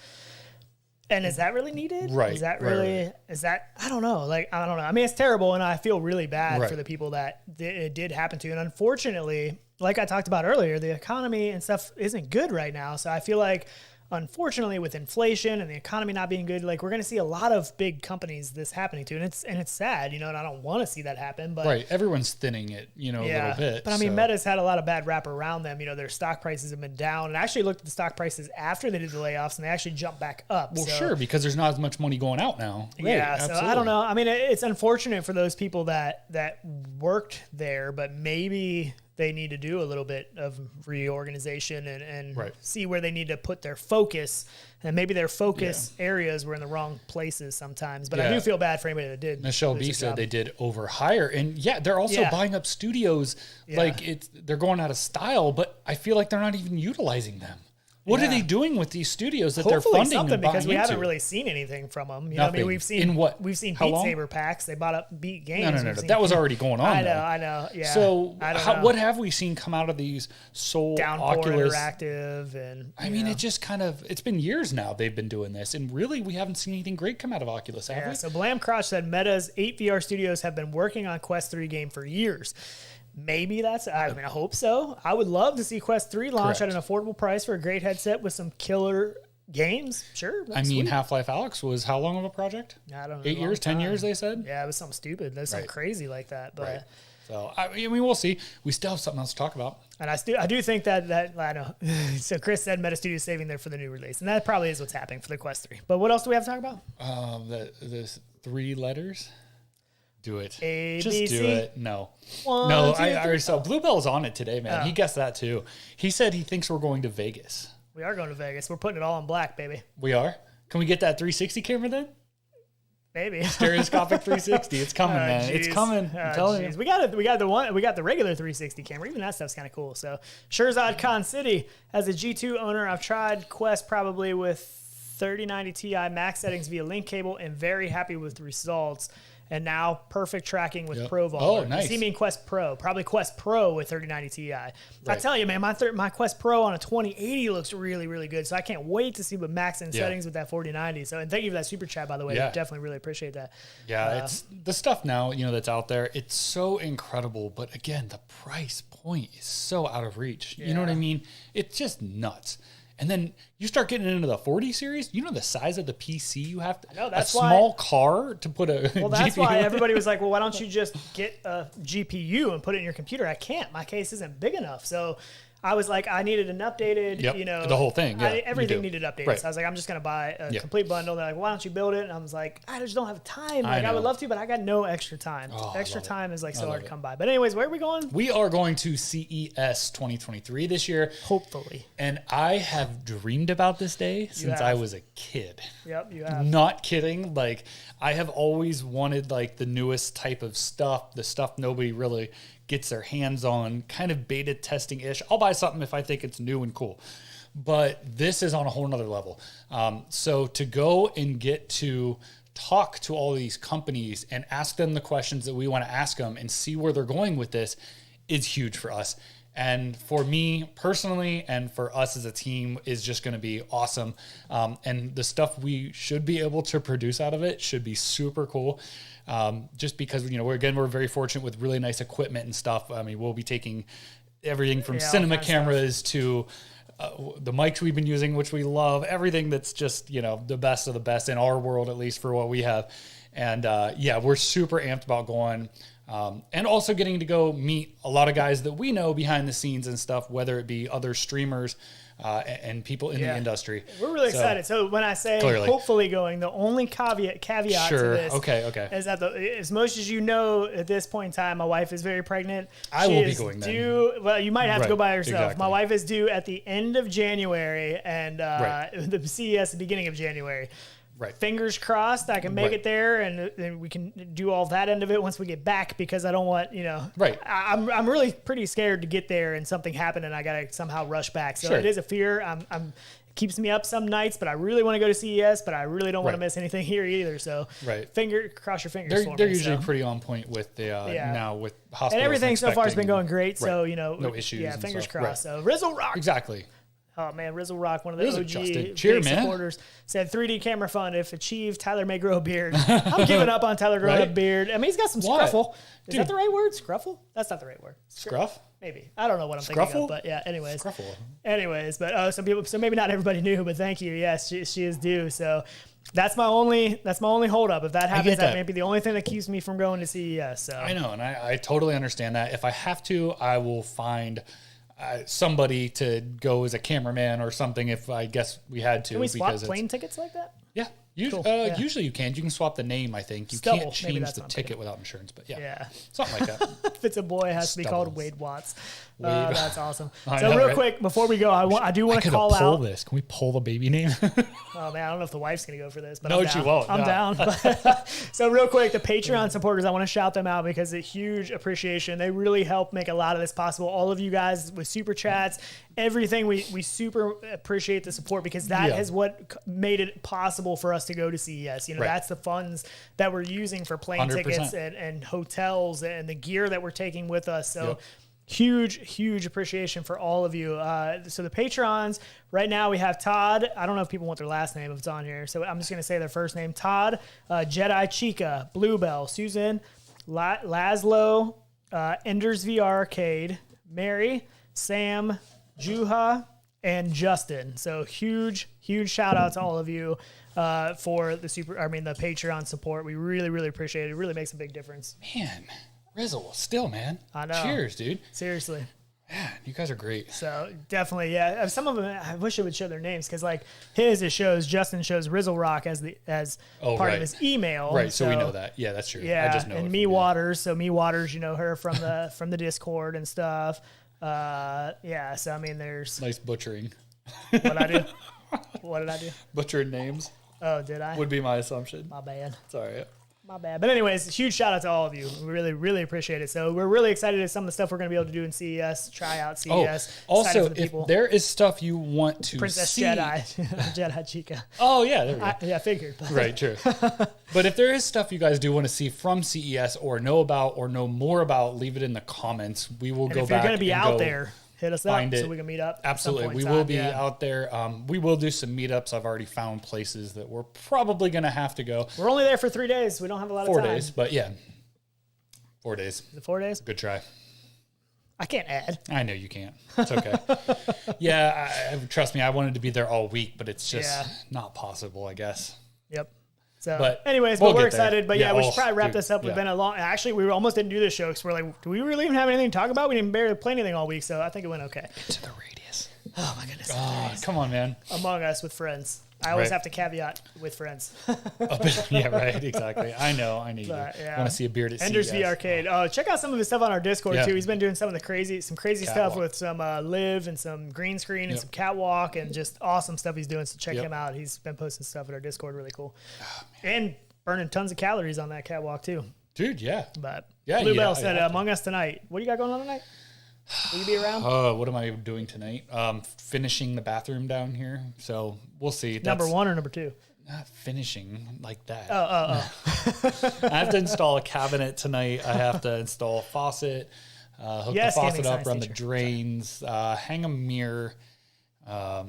And is that really needed? Right. Is that really, is that, I don't know. Like, I don't know. I mean, it's terrible. And I feel really bad for the people that it did happen to. And unfortunately, like I talked about earlier, the economy and stuff isn't good right now. So I feel like, unfortunately, with inflation and the economy not being good, like we're going to see a lot of big companies this happening to, and it's sad, you know, and I don't want to see that happen. But everyone's thinning it, you know, a little bit. But I mean, Meta's had a lot of bad rap around them. You know, their stock prices have been down, and I actually looked at the stock prices after they did the layoffs, and they actually jumped back up. Well, sure, because there's not as much money going out now. Yeah, so I don't know. I mean, it's unfortunate for those people that worked there, but maybe they need to do a little bit of reorganization and see where they need to put their focus. And maybe their focus areas were in the wrong places sometimes. But I do feel bad for anybody that did. Michelle B said they did overhire. And they're also buying up studios. Like they're going out of style, but I feel like they're not even utilizing them. What are they doing with these studios that they're funding something, and buying because we into? haven't really seen anything from them. You Nothing. know, I mean, we've seen Beat long? Saber packs. They bought up Beat Games. No. That was already going on. I know. Yeah. So what have we seen come out of these Downpour Oculus Interactive? And I mean, it just it's been years now they've been doing this, and really we haven't seen anything great come out of Oculus, have we? So Blam Crotch said Meta's 8 VR studios have been working on Quest 3 game for years. Maybe I hope so. I would love to see Quest 3 launch at an affordable price for a great headset with some killer games. Sure. I mean, Half-Life Alyx was how long of a project? I don't know. 8 years, 10 years, they said? Yeah, it was something stupid. There's something crazy like that. But So, I mean, we'll see. We still have something else to talk about. And I do think that I know. So Chris said Meta Studios saving there for the new release. And that probably is what's happening for the Quest 3. But what else do we have to talk about? The 3 letters. Do it. Just do it. No. I already saw Bluebell's on it today, man. He guessed that too. He said he thinks we're going to Vegas. We are going to Vegas. We're putting it all in black, baby. We are? Can we get that 360 camera then? Maybe. Stereoscopic 360. It's coming, man. It's coming. I'm telling you. We got the regular 360 camera. Even that stuff's kind of cool. So Shirzad Khan City, as a G2 owner, I've tried Quest probably with 3090 Ti max settings via link cable and very happy with the results. And now perfect tracking with Pro Vault. Oh, nice. Does he mean Quest Pro? Probably Quest Pro with 3090 Ti. I tell you, man, my Quest Pro on a 2080 looks really, really good. So I can't wait to see what max in settings with that 4090. So, and thank you for that super chat, by the way. Definitely really appreciate that. Yeah, it's the stuff now, that's out there. It's so incredible. But again, the price point is so out of reach. You know what I mean? It's just nuts. And then you start getting into the 40 series. You know the size of the PC you have to. No, that's a small car to put a. Well, that's GPU why everybody was like, "Well, why don't you just get a GPU and put it in your computer?" I can't. My case isn't big enough. So I was like, I needed an updated, the whole thing. Yeah, everything needed updated. So I was like, I'm just going to buy a complete bundle. They're like, why don't you build it? And I was like, I just don't have time. Like, I would love to, but I got no extra time. Extra time is like so hard to come by. But anyways, where are we going? We are going to CES 2023 this year. Hopefully. And I have dreamed about this day since I was a kid. Yep, you have. Not kidding. Like, I have always wanted like the newest type of stuff, the stuff nobody really gets their hands on, kind of beta testing-ish. I'll buy something if I think it's new and cool. But this is on a whole nother level. So to go and get to talk to all these companies and ask them the questions that we want to ask them and see where they're going with this is huge for us. And for me personally and for us as a team is just going to be awesome. And the stuff we should be able to produce out of it should be super cool. just because, we're very fortunate with really nice equipment and stuff. I mean, we'll be taking everything from cinema cameras to the mics we've been using, which we love, everything that's just, the best of the best in our world, at least for what we have. And we're super amped about going. And also getting to go meet a lot of guys that we know behind the scenes and stuff, whether it be other streamers and people in the industry. We're really excited. So when I say hopefully going, the only caveat to this is that as much as at this point in time, my wife is very pregnant. I will be going then. Well, you might have to go by yourself. Exactly. My wife is due at the end of January and the CES the beginning of January. Right. Fingers crossed I can make it there, and then we can do all that end of it once we get back, because I don't want, Right. I'm really pretty scared to get there and something happen and I got to somehow rush back. So it is a fear. It keeps me up some nights, but I really want to go to CES, but I really don't want to miss anything here either. So cross your fingers for me. They're usually pretty on point with the now with hospitals. And everything so far has been going great. So, no issues. Yeah, fingers crossed. So Rizzle Rock. Exactly. Oh, man, Rizzle Rock, one of the OG Cheer, supporters, said 3D camera fun. If achieved, Tyler may grow a beard. I'm giving up on Tyler growing a beard. I mean, he's got some scruffle. Is that the right word? Scruffle? That's not the right word. Scruff? Maybe. I don't know what I'm thinking of, but yeah, anyways. Scruffle. Anyways, but so maybe not everybody knew, but thank you. Yes, she is due. So that's my only holdup. If that happens, that may be the only thing that keeps me from going to CES. So I know, and I totally understand that. If I have to, I will find somebody to go as a cameraman or something if I guess we had to. Can we swap plane tickets like that? Yeah. Usually you can. You can swap the name, I think. You can't change the ticket without insurance, but something like that. If it's a boy, it has to be called Wade Watts. That's awesome. So real quick, before we go, I do want to call out. Can we pull the baby name? Oh, man, I don't know if the wife's going to go for this, but no, she won't. I'm down. So real quick, the Patreon supporters, I want to shout them out because a huge appreciation. They really help make a lot of this possible. All of you guys with super chats, everything, we super appreciate the support, because that is what made it possible for us to go to CES. That's the funds that we're using for plane 100%. Tickets and hotels and the gear that we're taking with us. So huge appreciation for all of you. So the Patrons, right now we have Todd. I don't know if people want their last name if it's on here, so I'm just going to say their first name. Todd, Jedi Chica, Bluebell, Susan, Laszlo, Enders VR Arcade, Mary, Sam, Juha, and Justin. So huge shout out to all of you for the Patreon support. We really appreciate it. It really makes a big difference. Man, Rizzle, still, man. I know. Cheers, dude. Seriously. Man, you guys are great. So definitely, some of them, I wish it would show their names, because like Justin shows Rizzle Rock as part of his email. Right, so we know that. Yeah, that's true. Yeah, I just know and Me Waters. So Me Waters, her from the Discord and stuff. So I mean, there's nice butchering. What I do? What did I do? Butchered names. Oh, did I? Would be my assumption. My bad. It's all right. My bad. But anyways, huge shout out to all of you. We really appreciate it. So we're really excited at some of the stuff we're going to be able to do in CES, try out CES. Also, if there is stuff you want to Princess see. Jedi Chica. Oh, yeah. There we go. I figured. Right, true. But if there is stuff you guys do want to see from CES or know about or know more about, leave it in the comments. We will go back. If you're going to be out there, hit us up so we can meet up. Absolutely. We will be out there. We will do some meetups. I've already found places that we're probably going to have to go. We're only there for 3 days. We don't have a lot of time. 4 days, but yeah. 4 days. Is it 4 days? Good try. I can't add. I know you can't. It's okay. Trust me, I wanted to be there all week, but it's just not possible, I guess. Yep. So, anyways, we're excited. But we should probably wrap this up. We've been a long. Actually, we almost didn't do this show because we're like, do we really even have anything to talk about? We didn't barely play anything all week, so I think it went okay. Into the radius. Oh my goodness. Oh, come on, man. Among Us with friends. I always have to caveat with friends. Yeah, right. Exactly. I know. I need you. Want to see a beard at Enders VR Arcade. Oh, check out some of his stuff on our Discord too. He's been doing some crazy stuff with some live and some green screen and some catwalk and just awesome stuff he's doing. So check him out. He's been posting stuff at our Discord. Really cool. Oh, and burning tons of calories on that catwalk too. Dude, yeah. But Bluebell said, Among Us tonight. What do you got going on tonight? Will you be around? What am I doing tonight? Finishing the bathroom down here. So we'll see. Number 1 or number 2? Not finishing like that. Oh. I have to install a cabinet tonight. I have to install a faucet, hook the faucet up, run the drains, hang a mirror. 5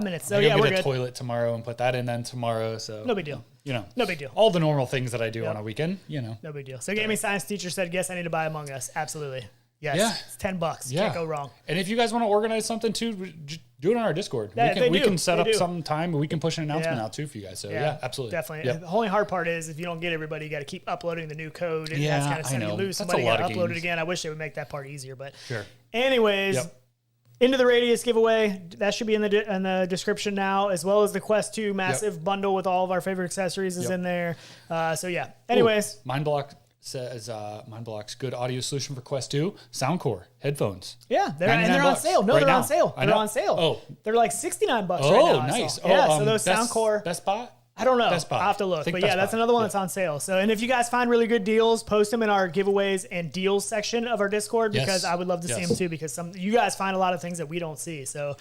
minutes. So we're good. Get a toilet tomorrow and put that in then tomorrow. So no big deal. you know, no big deal. All the normal things that I do on a weekend, you know. No big deal. So gaming science teacher said, yes, I need to buy Among Us. Absolutely. Yes. Yeah. It's $10. Yeah. Can't go wrong. And if you guys want to organize something too, do it on our Discord. Yeah, we can set up some time, and we can push an announcement Yeah. out too for you guys. So yeah, absolutely. Definitely. Yep. The only hard part is if you don't get everybody, you got to keep uploading the new code. And Yeah, that's kind of I something you know. lose. That's Somebody a lot got to of upload it games. again. I wish they would make that part easier. But Sure. anyways, Into the Radius giveaway. That should be in the description now, as well as the Quest 2 massive bundle with all of our favorite accessories is in there. So yeah. Anyways. Mindblock says Mindblock's good audio solution for Quest 2, Soundcore headphones. Yeah, they're on sale. No, right they're now. on sale. They're on sale. Oh, they're like $69 right now. Oh, nice. Yeah, so those Best, Soundcore. Best Buy? I don't know. Best Buy. I'll have to look. But Best yeah, that's Buy. another one that's on sale. So, and if you guys find really good deals, post them in our giveaways and deals section of our Discord, because I would love to see them too, because you guys find a lot of things that we don't see. So,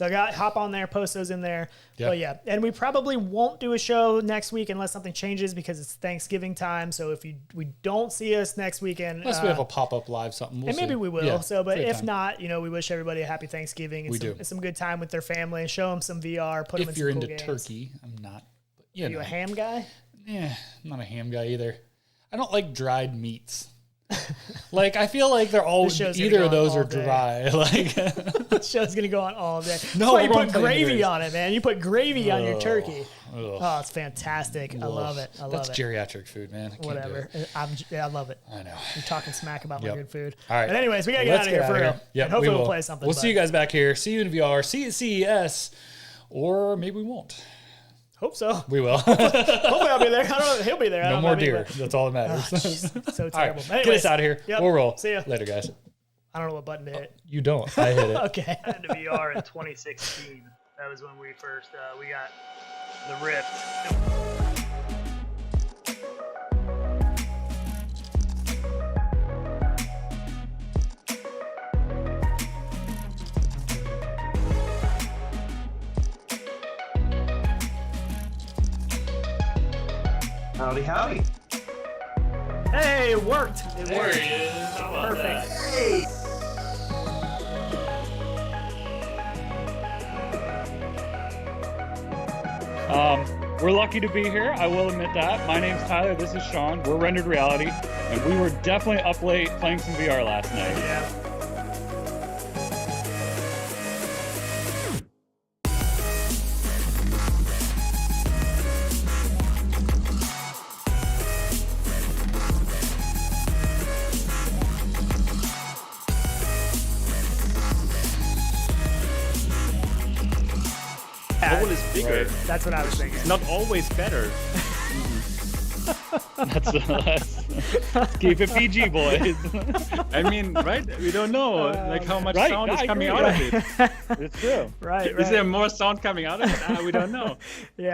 hop on there, post those in there. Yep. But yeah, and we probably won't do a show next week unless something changes, because it's Thanksgiving time. So if we don't see us next weekend, unless we have a pop-up live something, we'll and maybe see. we will. Yeah, so, but if time. not, we wish everybody a happy Thanksgiving and some good time with their family, and show them some VR, put them in If some you're cool into games. turkey, I'm not. But, Are you a ham guy? Yeah, I'm not a ham guy either. I don't like dried meats. Like, I feel like they're all either of those are dry. Like, the show's gonna go on all day. No, you put gravy on it, man. You put gravy on your turkey. Ugh. Oh, it's fantastic. I love it. I love That's it. geriatric food, man. I can't Whatever. do it. I love it. I know. You're talking smack about my good food. All right. But anyways, we gotta get out of here for real. Yeah, and hopefully we'll play something. We'll see you guys back here. See you in VR. See you at CES, or maybe we won't. Hope so. We will. Hopefully I'll be there. I don't know if he'll be there. No more deer. That's all that matters. So terrible. All right, Anyways, get us out of here. Yep. We'll roll. See ya. Later, guys. I don't know what button to hit. You don't. I hit it. Okay. Into VR in 2016. That was when we first we got the Rift. Howdy, howdy. Hey, it worked. There he is. How about Perfect. that? Hey. We're lucky to be here. I will admit that. My name's Tyler. This is Sean. We're Rendered Reality, and we were definitely up late playing some VR last night. Yeah. Hole is bigger. That's what I was thinking. Not always better. Let's keep it PG, boys. I mean, right? We don't know like how much Right, sound no, is I coming agree. out of it. It's true. Right. Is there more sound coming out of it? We don't know. Yeah.